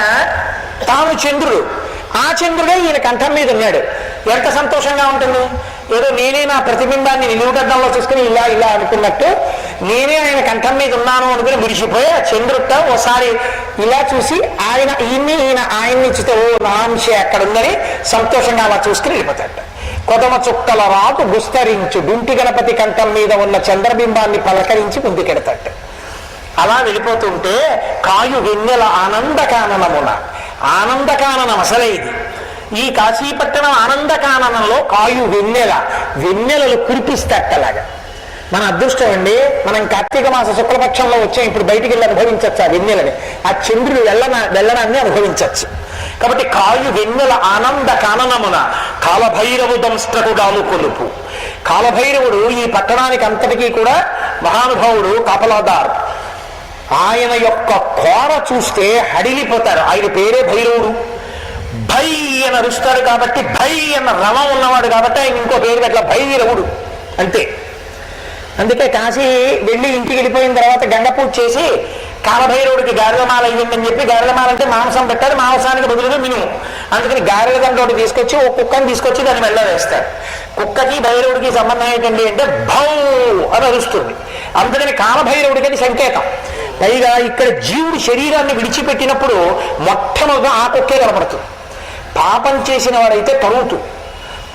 తాను చంద్రుడు, ఆ చంద్రుడే ఈయన కంఠం మీద ఉన్నాడు. ఎంత సంతోషంగా ఉంటుంది. ఏదో నేనే నా ప్రతిబింబాన్ని నిలువుగడ్డంలో చూసుకుని ఇలా ఇలా అనుకున్నట్టు నేనే ఆయన కంఠం మీద ఉన్నాను అనుకుని మురిసిపోయి ఆ చంద్రుట ఓసారి ఇలా చూసి ఈయన ఆయన్ని చూస్తే ఓ నాంశే అక్కడ ఉందని సంతోషంగా అలా చూసుకుని వెళ్ళిపోతాడు. కొదమ చుక్కల రాకు గుస్తరించు డుంటి గణపతి కంఠం మీద ఉన్న చంద్రబింబాన్ని పలకరించి ముందుకెడతాడు. అలా వెళ్ళిపోతుంటే కాయు వెన్నెల ఆనందకాననమున, ఆనందకాననం అసలే ఇది. ఈ కాశీపట్టణం ఆనందకాననంలో కాయు వెన్నెలలు కురిపిస్తట్టలాగా. మన అదృష్టం అండి, మనం కార్తీక మాస శుక్లపక్షంలో వచ్చాం. ఇప్పుడు బయటికి వెళ్ళి అనుభవించవచ్చు ఆ వెన్నెలని, ఆ చంద్రుడు వెళ్ళడాన్ని అనుభవించవచ్చు. కాబట్టి కాయు వెన్నెల ఆనంద కాననమున కాలభైరవు దంష్టకుడాలు కొలుపు. కాలభైరవుడు ఈ పట్టణానికి అంతటికీ కూడా మహానుభావుడు, కాపలాదార్. ఆయన యొక్క కోర చూస్తే హడిలిపోతారు. ఆయన పేరే భైరవుడు. భై అని అరుస్తాడు కాబట్టి, భై అన్న రవం ఉన్నవాడు కాబట్టి ఆయన ఇంకో పేరు అట్లా భైరవుడు అంతే. అందుకే కాశీ వెళ్ళి ఇంటికి వెళ్ళిపోయిన తర్వాత గంగ పూజ చేసి కాలభైరవుడికి గారెలమాల ఇవ్వండి అని చెప్పి, గారెలమాల అంటే మాంసం పెట్టాలి, మాంసానికి బదులుగా మినుము. అందుకని గారెల దండ ఒకటి తీసుకొచ్చి ఓ కుక్కని తీసుకొచ్చి దాన్ని వెళ్ళ వేస్తాడు. కుక్కకి భైరవుడికి సంబంధం ఏంటండి అంటే భౌ అని అరుస్తుంది. అందుకని కాలభైరవుడికి అది సంకేతం. పైగా ఇక్కడ జీవుడి శరీరాన్ని విడిచిపెట్టినప్పుడు మొట్టమొదట ఆ కుక్కే కనపడుతుంది. పాపం చేసిన వాడైతే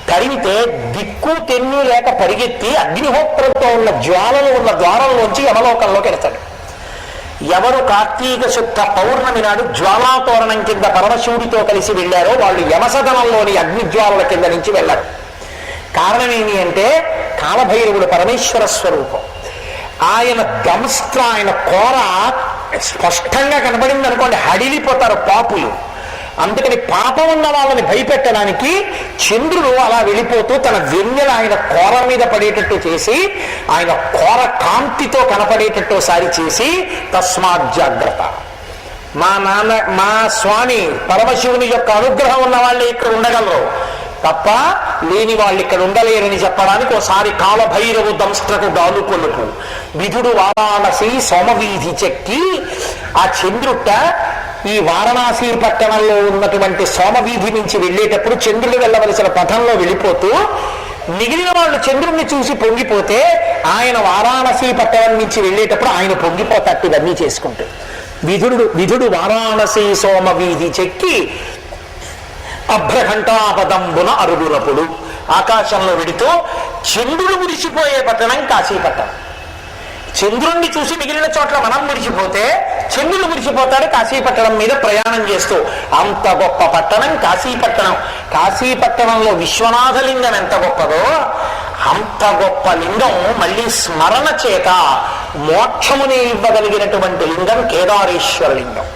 తరిమితే దిక్కు తెన్ను లేక పరిగెత్తి అగ్నిహోత్రంతో ఉన్న జ్వాలలు ఉన్న ద్వారంలోంచి యమలోకంలోకి వెళ్తాడు. ఎవరు కార్తీక శుద్ధ పౌర్ణమి నాడు జ్వాలాతోరణం కింద పరమశివుడితో కలిసి వెళ్ళారో వాళ్ళు యమసదనంలోని అగ్నిజ్వాలల కింద నుంచి వెళ్ళారు. కారణం ఏమి అంటే కాలభైరవుడు పరమేశ్వర స్వరూపం. ఆయన దంస్త్ర, ఆయన కోర స్పష్టంగా కనబడింది అనుకోండి, హడిలిపోతారు పాపులు. అందుకని పాపం ఉన్న వాళ్ళని భయపెట్టడానికి చంద్రుడు అలా వెళ్ళిపోతూ తన వెన్నెల ఆయన కోర మీద పడేటట్టు చేసి, ఆయన కోర కాంతితో కనపడేటట్టు సారి చేసి, తస్మాత్ జాగ్రత్త. మా స్వామి పరమశివుని యొక్క అనుగ్రహం ఉన్న వాళ్ళే ఇక్కడ ఉండగలరు తప్ప లేని వాళ్ళు ఇక్కడ ఉండలేరని చెప్పడానికి ఒకసారి కాలభైరవు దంస్ట్రకు గాలు కొలుపు. విధుడు వారాణసి సోమవీధి చెక్కి ఆ చంద్రుట ఈ వారణాసి పట్టణంలో ఉన్నటువంటి సోమవీధి నుంచి వెళ్ళేటప్పుడు చంద్రుడు వెళ్ళవలసిన పథంలో వెళ్ళిపోతూ మిగిలిన వాళ్ళు చంద్రుడిని చూసి పొంగిపోతే ఆయన వారాణసి పట్టణం నుంచి వెళ్ళేటప్పుడు ఆయన పొంగిపోతట్టు ఇవన్నీ చేసుకుంటూ విధుడు వారాణసి సోమవీధి చెక్కి అభ్రఘంటాపదంబున అరుగునప్పుడు ఆకాశంలో విడుతూ చంద్రుడు మురిసిపోయే పట్టణం కాశీపట్టణం. చంద్రుణ్ణి చూసి మిగిలిన చోట్ల మనం మురిసిపోతే చంద్రుడు మురిసిపోతాడు కాశీపట్టణం మీద ప్రయాణం చేస్తూ. అంత గొప్ప పట్టణం కాశీపట్టణం. కాశీపట్టణంలో విశ్వనాథలింగం ఎంత గొప్పదో అంత గొప్ప లింగం మళ్ళీ స్మరణ చేత మోక్షముని ఇవ్వగలిగినటువంటి లింగం కేదారేశ్వర లింగం.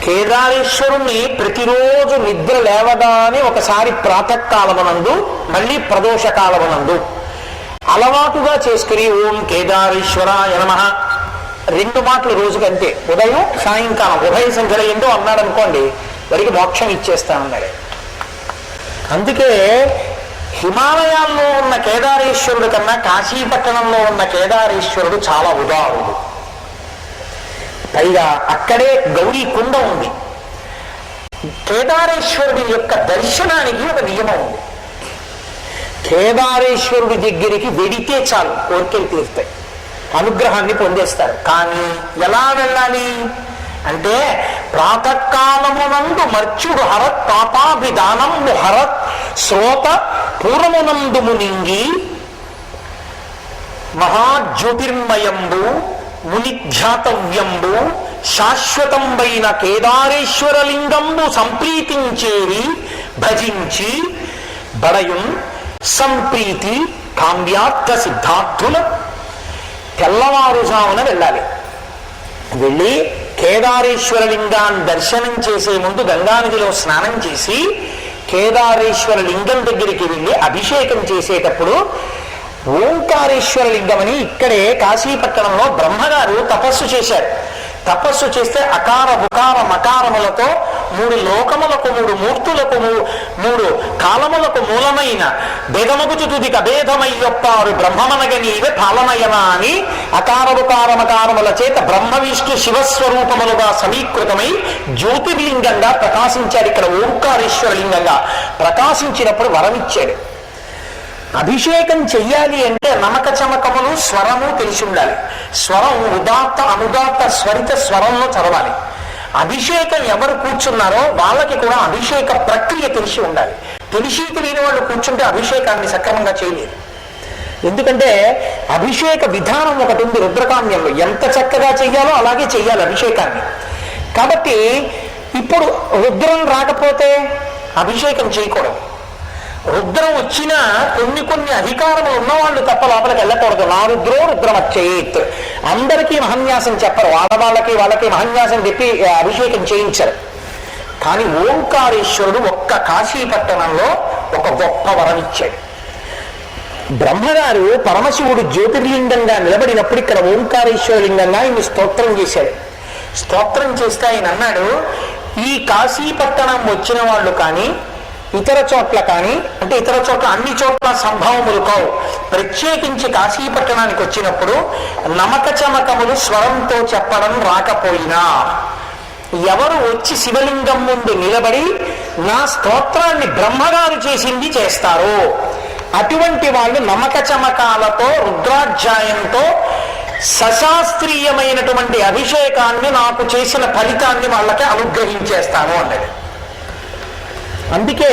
కేదారేశ్వరుణ్ణి ప్రతిరోజు నిద్ర లేవగానే ఒకసారి ప్రాతకాలమునందు మళ్ళీ ప్రదోషకాలమునందు అలవాటుగా చేసుకుని ఓం కేదారేశ్వరాయ నమః 2 మాటలు రోజుకంతే, ఉదయం సాయంకాలం ఉభయ సంఖ్యలో ఏంటో అన్నాడు అనుకోండి, వారికి మోక్షం ఇచ్చేస్తానన్నాడు. అందుకే హిమాలయాల్లో ఉన్న కేదారేశ్వరుడు కన్నా కాశీపట్టణంలో ఉన్న కేదారేశ్వరుడు చాలా ఉదారుడు. పైగా అక్కడే గౌరీ కుండ ఉంది. కేదారేశ్వరుడి యొక్క దర్శనానికి ఒక నియమం ఉంది. కేదారేశ్వరుడి దగ్గరికి వెడితే చాలు కోరికలు తీరుతాయి, అనుగ్రహాన్ని పొందేస్తారు. కానీ ఎలా వెళ్ళాలి అంటే ప్రాతకాలమునందు మర్చుడు హరత్ పాపాభిదానము హరత్ శ్రోత పూర్వమునందు మునింగి మహాజ్యోతిర్మయంబు మునిధ్యాతవ్యంబు శాశ్వతంబైన కేదారేశ్వరలింగంబు సంప్రీతించేవి భజించి బడయున్ సంప్రీతి కామ్యార్థ సిద్ధార్థుల తెల్లవారుజామున వెళ్ళాలి. వెళ్ళి కేదారేశ్వర లింగాన్ని దర్శనం చేసే ముందు గంగానదిలో స్నానం చేసి కేదారేశ్వర లింగం దగ్గరికి వెళ్ళి అభిషేకం చేసేటప్పుడు ఓంకారేశ్వర లింగం అని ఇక్కడే కాశీపట్టణంలో బ్రహ్మగారు తపస్సు చేశారు. తపస్సు చేస్తే అకార ఉకార మకారములతో 3 లోకములకు 3 మూర్తులకు 3 కాలములకు మూలమైన భేదముగుచు తుదిక భేదమయ్యొప్పారు బ్రహ్మమనగ నీవే పాలనయన అని అకార ఉకార మకారముల చేత బ్రహ్మ విష్ణు శివస్వరూపములుగా సమీకృతమై జ్యోతిర్లింగంగా ప్రకాశించాడు. ఇక్కడ ఓంకారేశ్వర లింగంగా ప్రకాశించినప్పుడు వరమిచ్చాడు. అభిషేకం చెయ్యాలి అంటే నమక చమకములు స్వరము తెలిసి ఉండాలి. స్వరం ఉదాత్త అనుదాత్త స్వరిత స్వరంలో చదవాలి. అభిషేకం ఎవరు కూర్చున్నారో వాళ్ళకి కూడా అభిషేక ప్రక్రియ తెలిసి ఉండాలి. తెలిసి తెలియని వాళ్ళు కూర్చుంటే అభిషేకాన్ని సక్రమంగా చేయలేదు. ఎందుకంటే అభిషేక విధానం ఒకటి ఉంది రుద్రకామ్యంలో, ఎంత చక్కగా చెయ్యాలో అలాగే చెయ్యాలి అభిషేకాన్ని. కాబట్టి ఇప్పుడు రుద్రం రాకపోతే అభిషేకం చేయకూడదు. రుద్రం వచ్చినా కొన్ని అధికారములు ఉన్నవాళ్ళు తప్ప లోపలికి వెళ్ళకూడదు. నా రుద్రో రుద్రమచ్చేత్, అందరికీ మహన్యాసం చెప్పరు, వాళ్ళకి మహన్యాసం చెప్పి అభిషేకం చేయించరు. కానీ ఓంకారేశ్వరుడు ఒక్క కాశీపట్టణంలో ఒక గొప్ప వరం ఇచ్చాడు. బ్రహ్మగారు పరమశివుడు జ్యోతిర్లింగంగా నిలబడినప్పుడు ఇక్కడ ఓంకారేశ్వర లింగంగా ఆయన స్తోత్రం చేశాడు. స్తోత్రం చేస్తే ఆయన అన్నాడు, ఈ కాశీపట్టణం వచ్చిన వాళ్ళు కానీ ఇతర చోట్ల కానీ, అంటే ఇతర చోట్ల అన్ని చోట్ల సంభవములు కావు, ప్రత్యేకించి కాశీపట్టణానికి వచ్చినప్పుడు నమక చమకములు స్వరంతో చెప్పడం రాకపోయినా ఎవరు వచ్చి శివలింగం ముందు నిలబడి నా స్తోత్రాన్ని బ్రహ్మగారు చేసింది చేస్తారో అటువంటి వాళ్ళు నమక చమకాలతో రుద్రాధ్యాయంతో సశాస్త్రీయమైనటువంటి అభిషేకాన్ని నాకు చేసిన ఫలితాన్ని వాళ్ళకి అనుగ్రహించేస్తాను అన్నది. అందుకే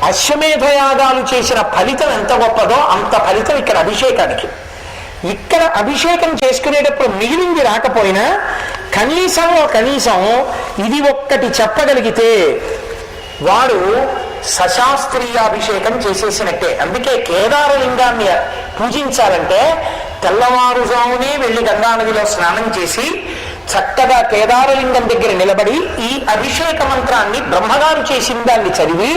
అశ్వమేధయాగాలు చేసిన ఫలితం ఎంత గొప్పదో అంత ఫలితం ఇక్కడ అభిషేకానికి. ఇక్కడ అభిషేకం చేసుకునేటప్పుడు మిగిలింది రాకపోయినా కనీసం ఇది ఒక్కటి చెప్పగలిగితే వాడు సశాస్త్రీయాభిషేకం చేసేసినట్టే. అందుకే కేదారలింగాన్ని పూజించాలంటే తెల్లవారుజామునే వెళ్ళి గంగానదిలో స్నానం చేసి చక్కగా కేదారలింగం దగ్గర నిలబడి ఈ అభిషేక మంత్రాన్ని బ్రహ్మగారు చేసిన దాన్ని చదివి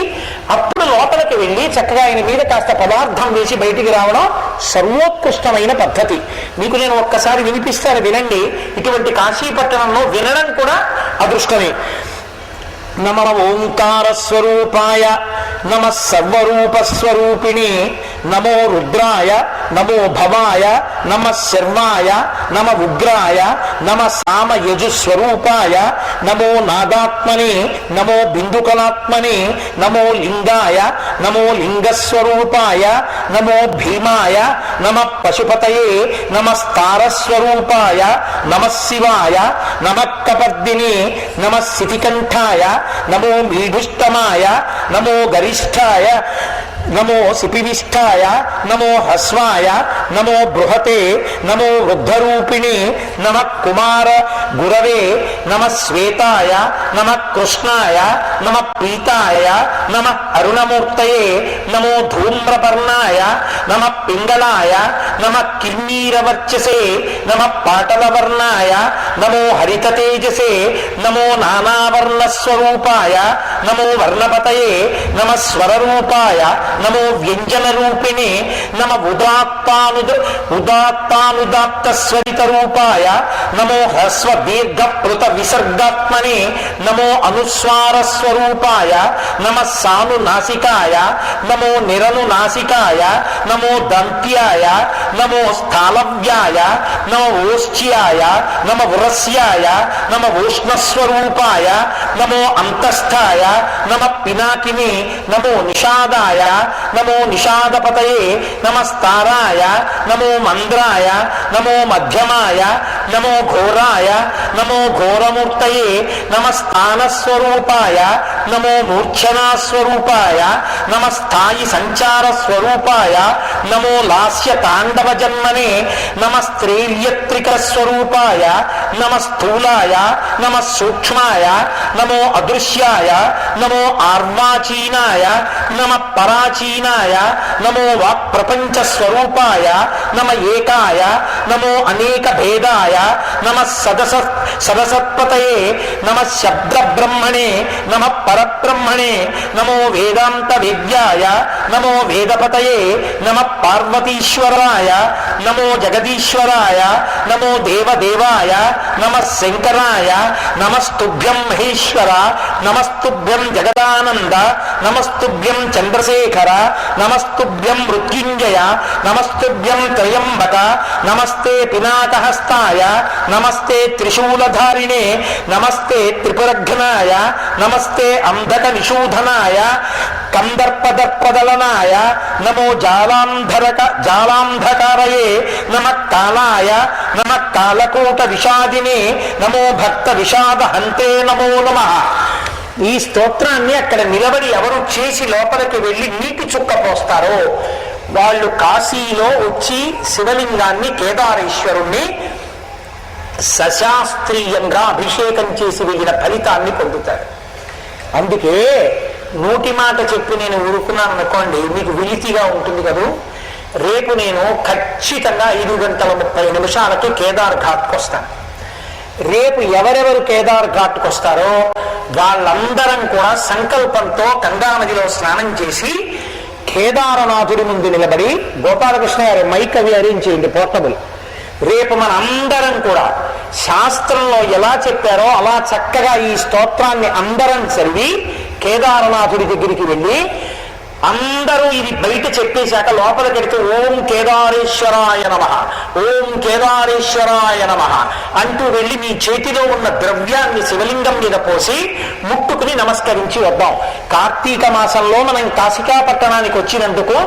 అప్పుడు లోపలికి వెళ్ళి చక్కగా ఆయన మీద కాస్త పదార్థం వేసి బయటికి రావడం సర్వోత్కృష్టమైన పద్ధతి. మీకు నేను ఒక్కసారి వినిపిస్తాను, వినండి. ఇటువంటి కాశీపట్టణంలో వినడం కూడా అదృష్టమే. నమ ఓంకార స్వరూపాయ నమ సర్వరూపస్వరూపిణి నమో రుద్రాయ నమో భవాయ నమ శర్వాయ నమ ఉగ్రాయ నమ సామయజుస్వరూపాయ నమో నాదాత్మని నమో బిందుకలాత్మని నమో లింగాయ నమో లింగస్వరూపాయ నమో భీమాయ నమ పశుపతయే నమస్తారస్వరూపాయ నమ శివాయ నమ కపర్దిని నమ శితికంఠాయ నమో మీఢుష్టమాయ నమో గరిష్ఠాయ నమో సిపివిష్ఠాయ నమో హ్రస్వాయ నమో బృహతే నమో వృద్ధరూపిణి నమ కుమార గురవే నమ శ్వేతాయ నమ కృష్ణాయ నమ పీతాయ నమ అరుణమూర్తయే నమో ధూమ్రపర్ణాయ నమ పింగళాయ నమ కిన్నీరవర్చసే నమ పాటలవర్ణాయ నమో హరితతేజసే నమో నానావర్ణస్వరూపాయ నమో వర్ణపతయే నమ స్వరరూపాయ నమో వ్యంజన రూపిణి నమ ఉదాత్తానుదాత్త స్వరిత రూపాయ నమో హ్రస్వ దీర్ఘ పృత విసర్గాత్మని నమో అనుస్వార స్వరూపాయ నమ సాను నాసికాయ నమో నిరను నాసికాయ నమో దంత్యాయ నమో స్థాలవ్యాయ నమో ఓష్ట్యాయ నమ ఉరస్యాయ నమ ఉష్ణస్వరూపాయ నమో అంతస్థాయ నమ పినాకిని నమో నిషాదాయ నమో నిషాదపతయే నమస్తారాయ నమో మంద్రాయ నమో మధ్యమాయ నమో ఘోరాయ నమో ఘోరమూర్తయే నమ స్థానస్వరూపాయ నమో మూర్ఛనా స్వరూపాయ నమ స్థాయి సంచార స్వరూపాయ నమో లాస్య తాండవ జన్మనే నమ స్త్రైల్యత్రిక స్వరూపాయ నమ స్థూలాయ నమ సూక్ష్మాయ నమో అదృశ్యాయ నమో ఆర్వాచీనాయ నమ పరాచీనాయ నమో వాక్ ప్రపంచ స్వరూపాయ నమ ఏకాయ నమో అనేక భేదాయ నమ సదసత్పతయే నమ శబ్ద బ్రహ్మణే నమ పరబ్రహ్మణే నమో వేదాంత వేద్యాయ నమో వేదపతయే నమ పార్వతీశ్వరాయ నమో జగదీశ్వరాయ నమో దేవదేవాయ నమ శంకరాయ నమస్తుభ్యం మహేశ్వర నమస్తుభ్యం జగదానంద నమస్తుభ్యం చంద్రశేఖర నమస్తుభ్యం మృత్యుంజయ నమస్తుభ్యం త్రయంబక నమస్తే పినాకహస్తాయ నమస్తే త్రిశూలధారిణే నమస్తే త్రిపురఘ్నాయ నమస్తే అంధక నిషూధనాయ కందర్పదర్పదలనాయ నమో జాలాంధకారయే నమ కాలాయ నమ కాలకూట విషాదినే నమో భక్త విషాద హంతే నమో నమః. ఈ స్తోత్రాన్ని అక్కడ నిలబడి ఎవరు చేసి లోపలికి వెళ్ళి నీటి చుక్క పోస్తారో వాళ్ళు కాశీలో వచ్చి శివలింగాన్ని కేదారేశ్వరుణ్ణి సశాస్త్రీయంగా అభిషేకం చేసి వెళ్ళిన ఫలితాన్ని పొందుతారు. అందుకే నోటి మాట చెప్పి నేను ఊరుకున్నాను అనుకోండి, మీకు విలితిగా ఉంటుంది కదా. రేపు నేను ఖచ్చితంగా 5:30 కేదార్ ఘాట్కి వస్తాను. రేపు ఎవరెవరు కేదార్ ఘాట్కి వస్తారో వాళ్ళందరం కూడా సంకల్పంతో గంగా నదిలో స్నానం చేసి కేదారనాథుడి ముందు నిలబడి, గోపాలకృష్ణ గారు మైక్ అవి అరేంజ్ చేయండి పోర్టబుల్. రేపు మన అందరం కూడా శాస్త్రంలో ఎలా చెప్పారో అలా చక్కగా ఈ స్తోత్రాన్ని అందరం చదివి కేదారనాథుడి దగ్గరికి వెళ్ళి అందరూ ఇది బయట చెప్పేశాక లోపలికెడితే ఓం కేదారేశ్వరాయ నమః, ఓం కేదారేశ్వరాయ నమః అంటూ వెళ్ళి మీ చేతిలో ఉన్న ద్రవ్యాన్ని శివలింగం మీద పోసి ముట్టుకుని నమస్కరించి వద్దాం. కార్తీక మాసంలో మనం కాశికా పట్టణానికి వచ్చినందుకు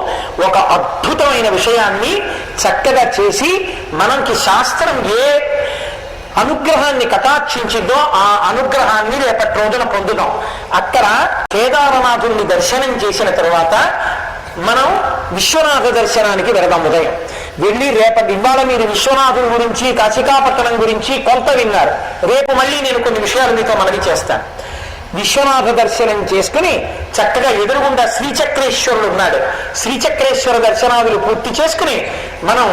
ఒక అద్భుతమైన విషయాన్ని చక్కగా చేసి మనకి శాస్త్రం ఏ అనుగ్రహాన్ని కటాక్షించిందో ఆ అనుగ్రహాన్ని రేపటి రోజున పొందుదాం. అక్కడ కేదారనాథుడిని దర్శనం చేసిన తర్వాత మనం విశ్వనాథ దర్శనానికి వెళదాం. ఉదయం వెళ్ళి ఇవాళ మీరు విశ్వనాథుడి గురించి కాశికాపట్టణం గురించి కొంత విన్నారు. రేపు మళ్ళీ నేను కొన్ని విషయాలు మీతో మనవి చేస్తాను. విశ్వనాథ దర్శనం చేసుకుని చక్కగా ఎదురుగుండా శ్రీచక్రేశ్వరుడు ఉన్నాడు. శ్రీచక్రేశ్వర దర్శనాదులు పూర్తి చేసుకుని మనం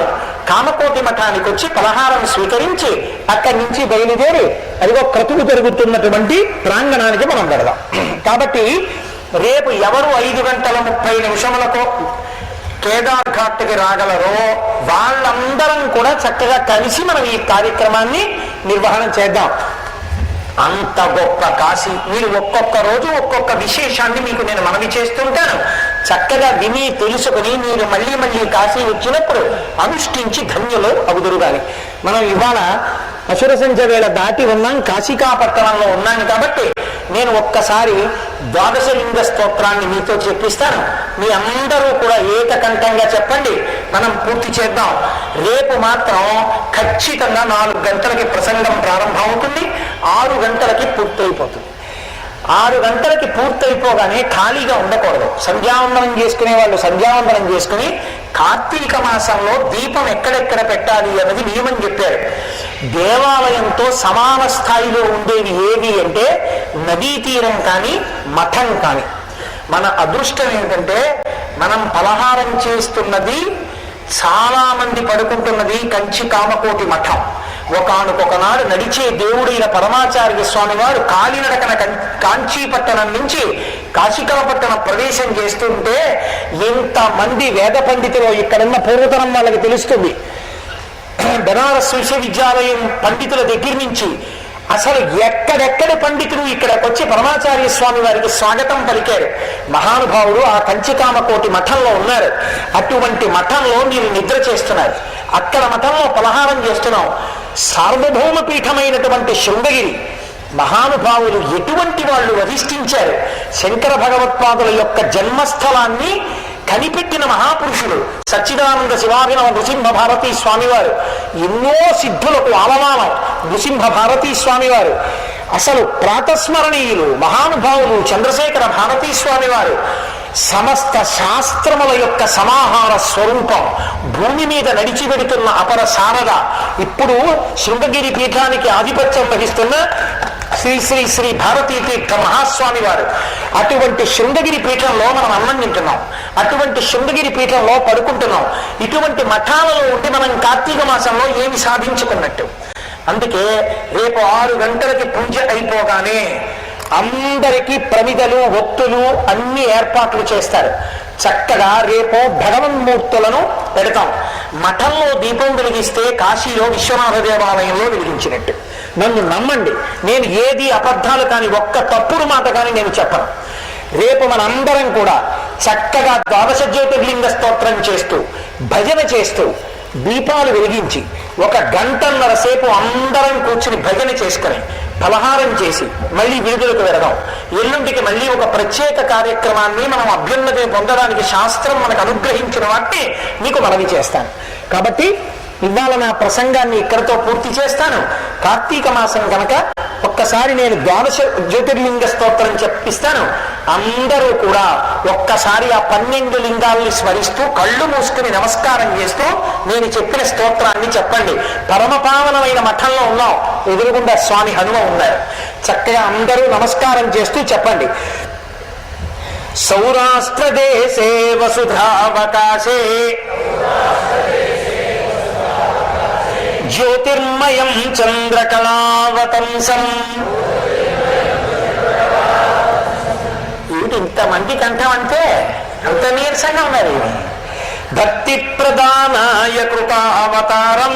కామకోటి మఠానికి వచ్చి పలహారం స్వీకరించి అక్కడి నుంచి బయలుదేరి అదిగో క్రతువు జరుగుతున్నటువంటి ప్రాంగణానికి మనం వెళదాం. కాబట్టి రేపు ఎవరు 5:30 కేదార్ ఘాట్కి రాగలరో వాళ్ళందరం కూడా చక్కగా కలిసి మనం ఈ కార్యక్రమాన్ని నిర్వహణ చేద్దాం. అంత గొప్ప కాశీ. మీరు ఒక్కొక్క రోజు ఒక్కొక్క విశేషాన్ని మీకు నేను మనవి చేస్తుంటాను. చక్కగా విని తెలుసుకుని మీరు మళ్ళీ మళ్ళీ కాశీ వచ్చినప్పుడు అనుష్ఠించి ధన్యులు అవుదురుగాలి. మనం ఇవాళ అసుర సంధ్య వేళ దాటి ఉన్నాం, కాశికాపట్టణంలో ఉన్నాం. కాబట్టి నేను ఒక్కసారి ద్వాదశలింగ స్తోత్రాన్ని మీతో చెప్పిస్తాను. మీ అందరూ కూడా ఏకకంఠంగా చెప్పండి, మనం పూర్తి చేద్దాం. రేపు మాత్రం ఖచ్చితంగా 4 గంటలకి ప్రసంగం ప్రారంభం అవుతుంది, 6 గంటలకి పూర్తయిపోతుంది. 6 గంటలకి పూర్తయిపోగానే ఖాళీగా ఉండకూడదు. సంధ్యావందనం చేసుకునే వాళ్ళు సంధ్యావందనం చేసుకుని కార్తీక మాసంలో దీపం ఎక్కడెక్కడ పెట్టాలి అన్నది నియమం చెప్పారు. దేవాలయంతో సమాన స్థాయిలో ఉండేవి ఏవి అంటే నదీ తీరం కానీ మఠం కానీ. మన అదృష్టం ఏంటంటే మనం పలహారం చేస్తున్నది, చాలా మంది పడుకుంటున్నది కంచి కామకోటి మఠం. ఒకనొకనాడు నడిచే దేవుడైన పరమాచార్య స్వామి వారు కాలినడకన కాంచీపట్టణం నుంచి కాశికాపట్టణం ప్రవేశం చేస్తుంటే ఎంతమంది వేద పండితులు ఇక్కడున్న పూర్వతరం వాళ్ళకి తెలుస్తుంది. బెనారస్ విశ్వవిద్యాలయం పండితుల దగ్గర నుంచి అసలు ఎక్కడెక్కడి పండితులు ఇక్కడికి వచ్చి పరమాచార్య స్వామి వారికి స్వాగతం పలికారు. మహానుభావుడు ఆ కంచికామకోటి మఠంలో ఉన్నారు. అటువంటి మఠంలో మీరు నిద్ర చేస్తున్నారు. అక్కడ మఠంలో పలహారం చేస్తున్నాం. సార్వభౌమ పీఠమైనటువంటి శృంగగిరి మహానుభావులు ఎటువంటి వాళ్ళు అధిష్ఠించారు. శంకర భగవత్పాదుల యొక్క జన్మస్థలాన్ని కనిపెట్టిన మహాపురుషుడు సచ్చిదానంద శివాభినవ నృసింహ భారతీ స్వామివారు. ఎన్నో సిద్ధులకు ఆలవాలం నృసింహ భారతీ స్వామివారు. అసలు ప్రాతస్మరణీయులు మహానుభావులు చంద్రశేఖర భారతీ స్వామి వారు సమస్త శాస్త్రముల యొక్క సమాహార స్వరూపం, భూమి మీద నడిచి వెడుతున్న అపర శారద, ఇప్పుడు శృంగగిరి పీఠానికి ఆధిపత్యం వహిస్తున్న శ్రీ శ్రీ శ్రీ భారతీ తీర్థ మహాస్వామి వారు. అటువంటి శృంగగిరి పీఠంలో మనం అన్నం తింటున్నాం, అటువంటి శృంగగిరి పీఠంలో పడుకుంటున్నాం. ఇటువంటి మఠాలలో ఉండి మనం కార్తీక మాసంలో ఏమి సాధించుకున్నట్టు? అందుకే రేపు 6 గంటలకి పూజ అయిపోగానే అందరికీ ప్రమిదలు, ఒత్తులు అన్ని ఏర్పాట్లు చేస్తారు. చక్కగా రేపు భగవన్మూర్తులను పెడతాం. మఠంలో దీపం వెలిగిస్తే కాశీలో విశ్వనాథ దేవాలయంలో వెలిగించినట్టు. నన్ను నమ్మండి, నేను ఏది అబద్ధాలు కానీ ఒక్క తప్పుడు మాట కానీ నేను చెప్పను. రేపు మనందరం కూడా చక్కగా ద్వాదశ జ్యోతిర్లింగ స్తోత్రం చేస్తూ, భజన చేస్తూ, దీపాలు వెలిగించి 1 గంటన్నర సేపు అందరం కూర్చుని భజన చేసుకుని ఫలహారం చేసి మళ్ళీ విడుదలకు వెళదాం. ఎల్లుండికి మళ్ళీ ఒక ప్రత్యేక కార్యక్రమాన్ని మనం అభ్యున్నతిని పొందడానికి శాస్త్రం మనకు అనుగ్రహించిన వాటిని మీకు మనవి చేస్తాను. కాబట్టి ఇవాళ నా ప్రసంగాన్ని ఇక్కడితో పూర్తి చేస్తాను. కార్తీక మాసం కనుక ఒక్కసారి నేను ద్వాదశ జ్యోతిర్లింగ స్తోత్రం చెప్పిస్తాను. అందరూ కూడా ఒక్కసారి ఆ 12 లింగాల్ని స్మరిస్తూ కళ్ళు మూసుకుని నమస్కారం చేస్తూ నేను చెప్పిన స్తోత్రాన్ని చెప్పండి. పరమపావనమైన మఠంలో ఉన్నాం, ఎదురుగుండా స్వామి హనుమ ఉన్నారు. చక్కగా అందరూ నమస్కారం చేస్తూ చెప్పండి. సౌరాష్ట్ర దేశే వసుధావకాశే జ్యోతిర్మయం చంద్రకళావతంసం. ఏమిటి ఇంతమంది కంఠం అంటే? అంత నీరసంగా ఉన్నారు. భక్తి ప్రధానాయ కృతావతారం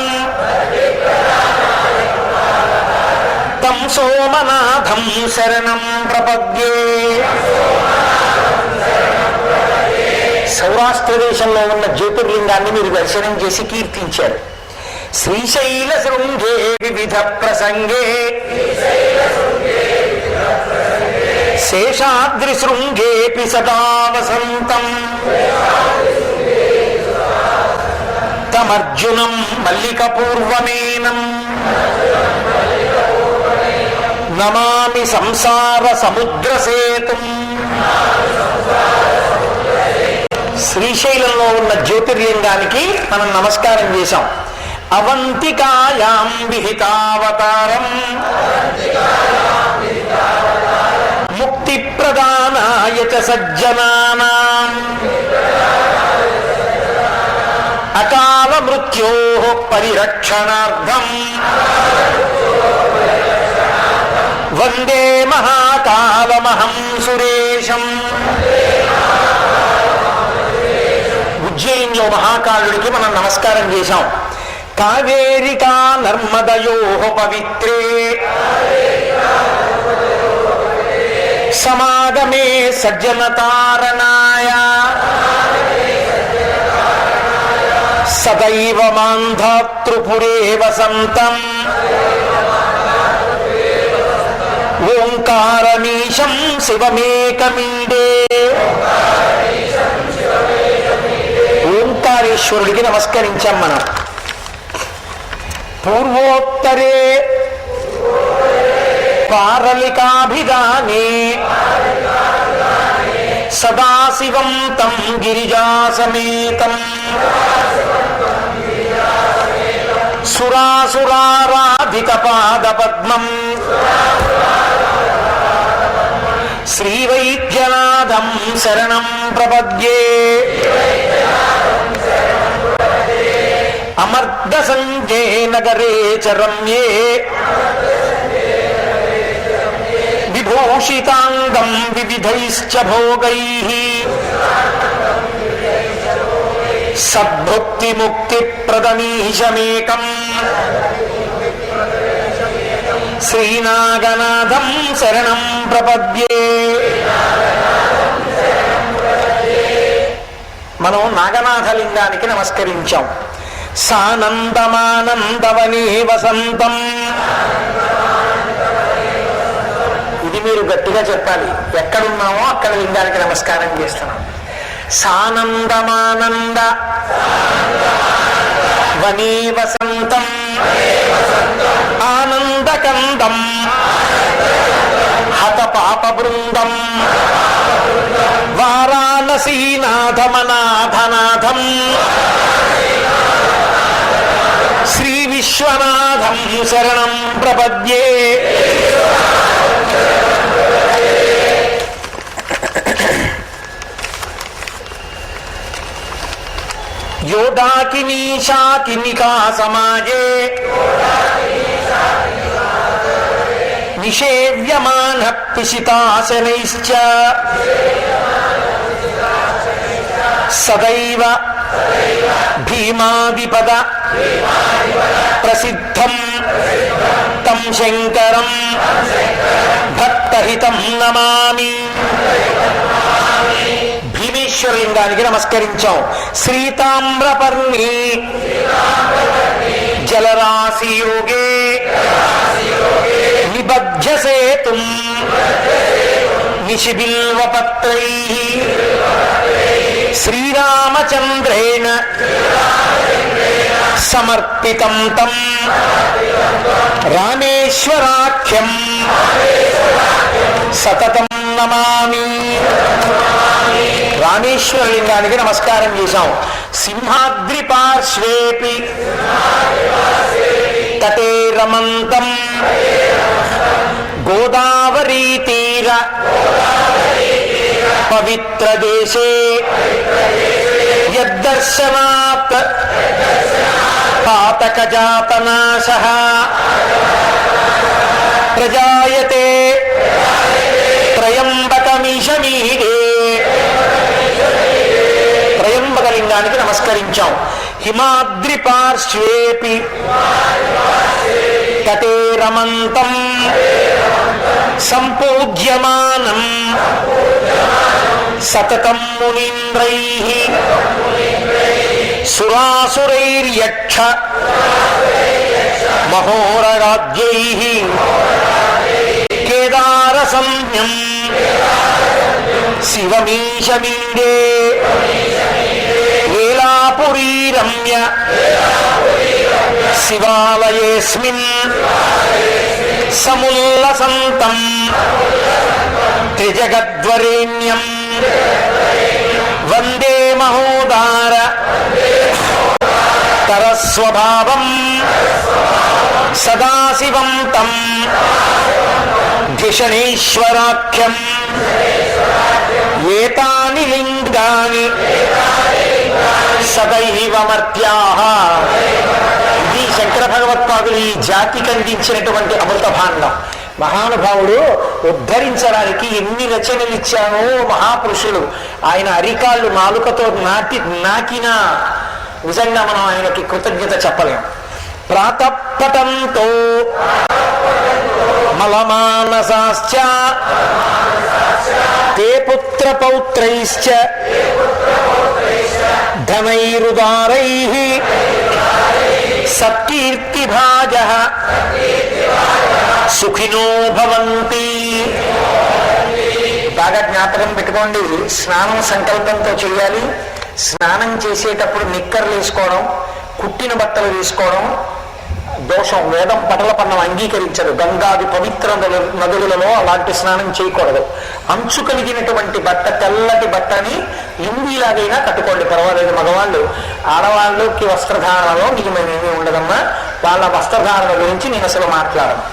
తం సోమనాథం శరణం ప్రపద్యే. సౌరాష్ట్ర దేశంలో ఉన్న జ్యోతిర్లింగాన్ని మీరు దర్శనం చేసి కీర్తించారు. శ్రీశైల శృంగే వివిధ ప్రసంగే శేషాద్రి శృంగేపి సదా వసంతం తమర్జునం మల్లికపూర్వమేనం నమామి సంసార సముద్ర సేతుం. శ్రీశైలంలో ఉన్న జ్యోతిర్లింగానికి మనం నమస్కారం చేశాం. అవంతికాయాం విహితావతారం ముక్తి ప్రదానాయ చ సజ్జనానాం అకాల మృత్యోః పరిరక్షణార్థం వందే మహాకాలమహం సురేశం. ఉజ్జయిన్లో మహాకాలుడికి మనం నమస్కారం చేశాం. కావేరికా నర్మదయోః పవిత్రే సమాగమే సజ్జనతారణాయ సదైవ మాంధాతృపురే వసంతం ఓంకారమీశం శివమేకమీడే. ఓంకారేశ్వరుడికి నమస్కరించాం మనం. పూర్వోత్తరే పారలికాభిధానే సదాశివం తం గిరిజాసమేతం సురాసురారాధిత పాదపద్మం శ్రీవైద్యనాథం శరణం ప్రపద్యే. అమర్ద సంజే నగరే చ రమ్యే విభూషితాంగం వివిధైశ్చ భోగైః సద్భుక్తి ముక్తి ప్రదమీశమేకం శ్రీనాగనాథం శరణం ప్రపద్యే. మనం నాగనాథలింగానికి నమస్కరించాం. సానందమానందవనే వసంతం. ఇది మీరు గట్టిగా చెప్పాలి. ఎక్కడున్నామో అక్కడ లింగానికి నమస్కారం చేస్తున్నాం. సానందమానంద వనే వసంతం ఆనంద మహానందకందం హత పాప బృందం వారాణసీనాథమనాథనాథం శ్రీ విశ్వనాథం శరణం ప్రపద్యే. యోడాకినీ శాకినికా సమాజే నిషేవ్యమాన పిశితాశనైశ్చ సదైవ భీమాదిపద ప్రసిద్ధం తం శంకరం భక్తహితం నమామి. భీమేశ్వరలింగానికి నమస్కరించాం. శ్రీతామ్రపర్ణి జలరాశి యోగే నిబధ్య సేతుం నిశిబిల్వపత్రై శ్రీరామచంద్రేణ సమర్పితం తం రామేశ్వరాఖ్యం సతతం నమామి. రామేశ్వరలింగానికి నమస్కారం చేశాం. సింహాద్రి పార్శ్వేపి తటే రమంతం గోదావరీ తీర పవిత్ర దేశే యద్దర్శనాత్ పాతక జాతనాశః ప్రజాయతే త్రయంబకమీశమీడే. త్రయంబకలింగానికి నమస్కరించాం. హిమాద్రి పార్శ్వేపి తటే రమంతం సంపూజ్యమానం సతతం మునీంద్రైః సురాసురైర్యక్ష మహోరగాద్యైః కేదార సంజ్ఞం శివమీశమీడే. ఏలాపురీ రమ్య శివాలయేస్మిన్ సముల్లసంతం త్రిజగద్వరేణ్యం వందే మహోదార తరస్వభావం సదాశివం తం ధిషణేశ్వరాఖ్యం ఏతాని లింగాని సదైవమర్త్యాః. ఇది శంకర భగవత్పాదులు ఈ జాతికి అందించినటువంటి అమృత భాండం. మహానుభావుడు ఉద్ధరించడానికి ఎన్ని రచనలు ఇచ్చానో మహాపురుషులు. ఆయన అరికాళ్ళు నాలుకతో నాకినా నిజంగా మనం ఆయనకి కృతజ్ఞత చెప్పలేం. ప్రాతపటంతో మలమానసాశ్చ తే పుత్ర పౌత్రైశ్చ ధనైరుదారైః సత్కీర్తిభాజః సుఖినో భవంతి. బాగా జ్ఞాపకం పెట్టుకోండి. స్నానం సంకల్పంతో చేయాలి. స్నానం చేసేటప్పుడు నిక్కర్లు వేసుకోవడం, కుట్టిన బట్టలు వేసుకోవడం దోషం. వేదం పటల పన్నం అంగీకరించదు. గంగాది పవిత్ర నదులలో అలాంటి స్నానం చేయకూడదు. అంచు కలిగినటువంటి బట్ట, తెల్లటి బట్టని లుంగీలాగైనా కట్టుకోండి, పర్వాలేదు. మగవాళ్ళు ఆడవాళ్ళకి వస్త్రధారణలో నిజమేమీ ఉండదమ్మా. వాళ్ళ వస్త్రధారణ గురించి నేను అసలు మాట్లాడను.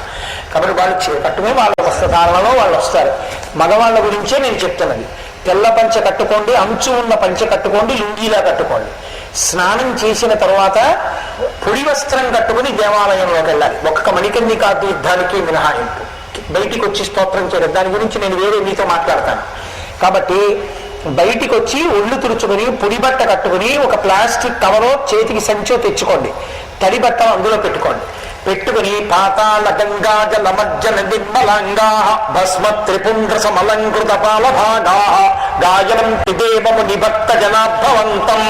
కాబట్టి వాళ్ళు కట్టుకుని వాళ్ళ వస్త్రధారణలో వాళ్ళు వస్తారు. మగవాళ్ళ గురించే నేను చెప్తున్నది. తెల్ల పంచ కట్టుకోండి, అంచు ఉన్న పంచ కట్టుకోండి, లుంగీలా కట్టుకోండి. స్నానం చేసిన తర్వాత పొడి వస్త్రం కట్టుకుని దేవాలయంలోకి వెళ్ళాలి. ఒక్క మణికర్ణికాది యుద్ధానికి మినహాయింపు. బయటికి వచ్చి స్తోత్రం చేయడం, దాని గురించి నేను వేరే మీతో మాట్లాడతాను. కాబట్టి బయటికి వచ్చి ఒళ్ళు తుడుచుకొని పొడి బట్ట కట్టుకుని ఒక ప్లాస్టిక్ కవరో చేతికి సంచో తెచ్చుకోండి. తడి బట్టలు అందులో పెట్టుకోండి. పెట్టుకుని పాతాళ గంగా జలమజ్జన నిర్మలంగా భస్మ త్రిపుండ్ర సమలంకృత పాలభాగా గాయనం దేవము నిభక్త జనాభవంతం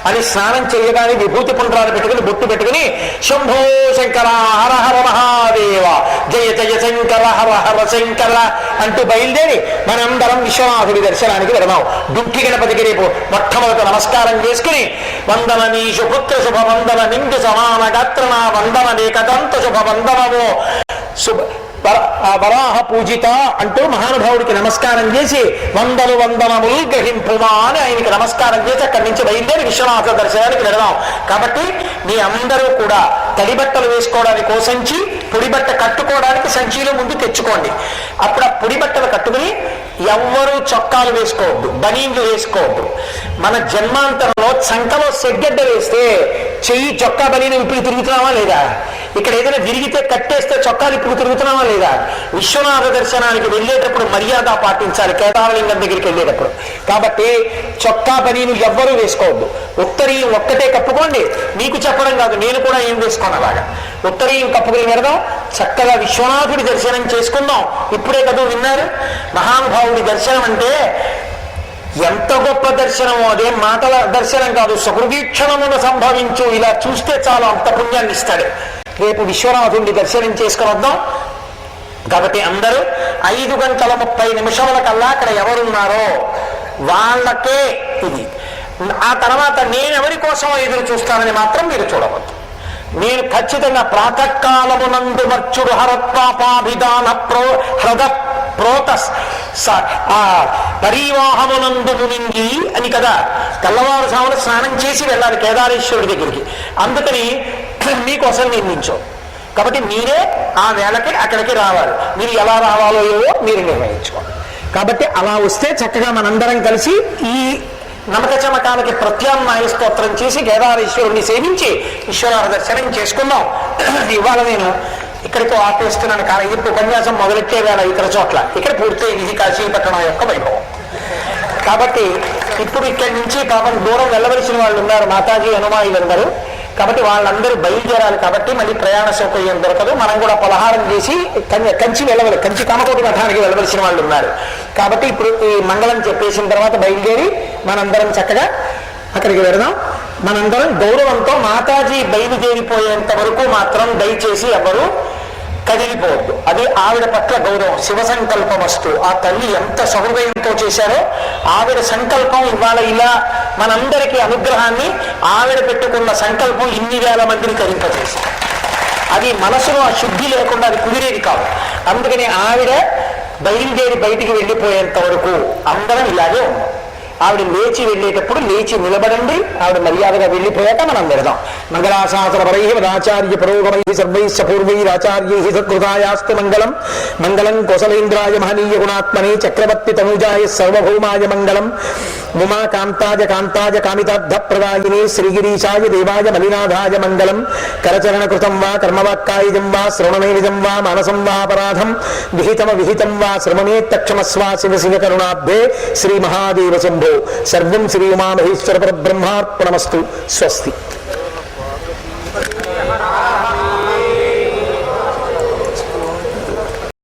అని స్నానం చేయగానే విభూతి పుండ్రాలు పెట్టుకుని బొట్టు పెట్టుకుని శంభో శంకర హర హర మహాదేవ జయ జయ శంకర హర హర శంకర అంటూ బయలుదేరి మనందరం విశ్వనాథుడి దర్శనానికి వెళదాం. డుంకి గణపతికి రేపు మొట్టమొదట నమస్కారం చేసుకుని వందన నీషు పుత్ర శుభ వందన నిండు సమాన గాత్రణ వందన నేకదంత శుభ వందనము వరాహ పూజిత అంటూ మహానుభావుడికి నమస్కారం చేసి వందనములు గ్రహింపుమా అని ఆయనకి నమస్కారం చేసి అక్కడి నుంచి బయలుదేరి విశ్వనాథ దర్శనానికి వెళదాం. కాబట్టి మీ అందరూ కూడా తడి బట్టలు వేసుకోవడానికి ఓ సంచి, పొడి బట్ట కట్టుకోవడానికి సంచిలో ముందు తెచ్చుకోండి. అప్పుడు ఆ పొడి బట్టలు కట్టుకుని ఎవ్వరూ చొక్కాలు వేసుకోవద్దు, బనీన్లు వేసుకోవద్దు. మన జన్మాంతరంలో చంకలో సెగ్గడ్డ వేస్తే చెయ్యి చొక్కా బనీని ఇప్పుడు తిరుగుతున్నావా లేదా? ఇక్కడ ఏదైనా విరిగితే కట్టేస్తే చొక్కాలు ఇప్పుడు తిరుగుతున్నావా లేదా? విశ్వనాథ దర్శనానికి వెళ్ళేటప్పుడు మర్యాద పాటించాలి కేదారలింగం దగ్గరికి వెళ్ళేటప్పుడు. కాబట్టి చొక్కా బనీను ఎవ్వరూ వేసుకోవద్దు. ఉత్తరీయం ఒక్కటే కప్పుకోండి. మీకు చెప్పడం కాదు, నేను కూడా ఏం వేసుకోను అలాగా. ఉత్తరీయం కప్పుకుని వెళదాం, చక్కగా విశ్వనాథుడి దర్శనం చేసుకుందాం. ఇప్పుడే కదా విన్నారు, మహానుభావుడి దర్శనం అంటే ఎంత గొప్ప దర్శనమో. అదే మాటల దర్శనం కాదు, సుకృదీక్షణమును సంభవించు. ఇలా చూస్తే చాలు అంత పుణ్యాన్ని ఇస్తాడు. రేపు విశ్వనాథుడిని దర్శనం చేసుకుని వద్దాం. కాబట్టి అందరూ 5:30 కల్లా అక్కడ ఎవరున్నారో వాళ్ళకే ఇది. ఆ తర్వాత నేనెవరి కోసం ఎదురు చూస్తానని మాత్రం మీరు చూడవద్దు. నేను ఖచ్చితంగా ప్రాతకాలమునందు మర్చుడు హరత్వాపాభిధాన హృద ప్రోతస్ పరివాహమునందు మునింగి అని కదా, తెల్లవారుజామున స్నానం చేసి వెళ్ళాలి కేదారేశ్వరుడి దగ్గరికి. అందుకని మీకోసం నిర్మించు. కాబట్టి మీరే ఆ వేళకి అక్కడికి రావాలి. మీరు ఎలా రావాలో ఏవో మీరు నిర్ణయించుకోండి. కాబట్టి అలా వస్తే చక్కగా మనందరం కలిసి ఈ నమక చమకాలకి ప్రత్యామ్నాయ స్తోత్రం చేసి కేదారేశ్వరుణ్ణి సేవించి విశ్వనాథ దర్శనం చేసుకుందాం. ఇవాళ నేను ఇక్కడితో ఆపేస్తున్నాను. కానీ ఇప్పుడు ఉపన్యాసం మొదలెట్టే వేళ ఇతర చోట్ల ఇక్కడ పూర్తయింది. ఇది కాశీపట్టణం యొక్క వైభవం. కాబట్టి ఇప్పుడు ఇక్కడి నుంచి పాపం దూరం వెళ్ళవలసిన వాళ్ళు ఉన్నారు, మాతాజీ హనుమాయులందరూ. కాబట్టి వాళ్ళందరూ బయలుదేరాలి. కాబట్టి మళ్ళీ ప్రయాణ సౌకర్యం దొరకదు. మనం కూడా పలహారం చేసి కంచి వెళ్ళవాలి, కంచి కామకోటి మఠానికి వెళ్ళవలసిన వాళ్ళు ఉన్నారు. కాబట్టి ఇప్పుడు ఈ మంగళం చెప్పేసిన తర్వాత బయలుదేరి మనందరం చక్కగా అక్కడికి వెళదాం. మనందరం గౌరవంతో మాతాజీ బయలుదేరిపోయేంత వరకు మాత్రం దయచేసి ఎవరు కదిలిపోవద్దు. అది ఆవిడ పట్ల గౌరవం. శివ సంకల్పమస్తు. ఆ తల్లి ఎంత సహృదయంతో చేశారో ఆవిడ సంకల్పం ఇవాళ ఇలా మనందరికీ అనుగ్రహాన్ని ఆవిడ పెట్టుకున్న సంకల్పం ఇన్ని వేల మందిని కరింపజేసింది. అది మనసులో ఆ శుద్ధి లేకుండా అది కుదిరేది కాదు. అందుకని ఆవిడ బయలుదేరి బయటికి వెళ్ళిపోయేంత వరకు అందరం ఇలాగే ఉన్నాం. ఆవిడ లేచి వెళ్ళేటప్పుడు లేచి నిలబడండి. ఆవిడ మర్యాదగా వెళ్ళిపోయాక మనం వెళదాం. మంగళాశాసనపరై వదాచార్య పురోగమై సర్వైశ్చ పూర్వైరాచార్యై సత్కృతాయాస్తు మంగళం. మంగళం కోసలేంద్రాయ మహనీయ గుణాత్మనే చక్రవర్తి తనూజాయ సర్వభౌమాయ మంగళం. ఉమా కాంతాయ కాంతాయ కామితార్థ ప్రదాయినే శ్రీగిరీశాయ దేవాయ మలినాథాయ మంగళం. కరచరణ కృతం వా కర్మవాక్కాయజం వా శ్రవణనైజం వా మానసం వా అపరాధం విహితం వా శ్రవణేత్తక్షమస్వా శివ శివ కరుణాబ్ధే శ్రీ మహాదేవ శంభో. సర్వం శ్రీ ఉమామహేశ్వర పరబ్రహ్మార్పణమస్తు. స్వస్తి.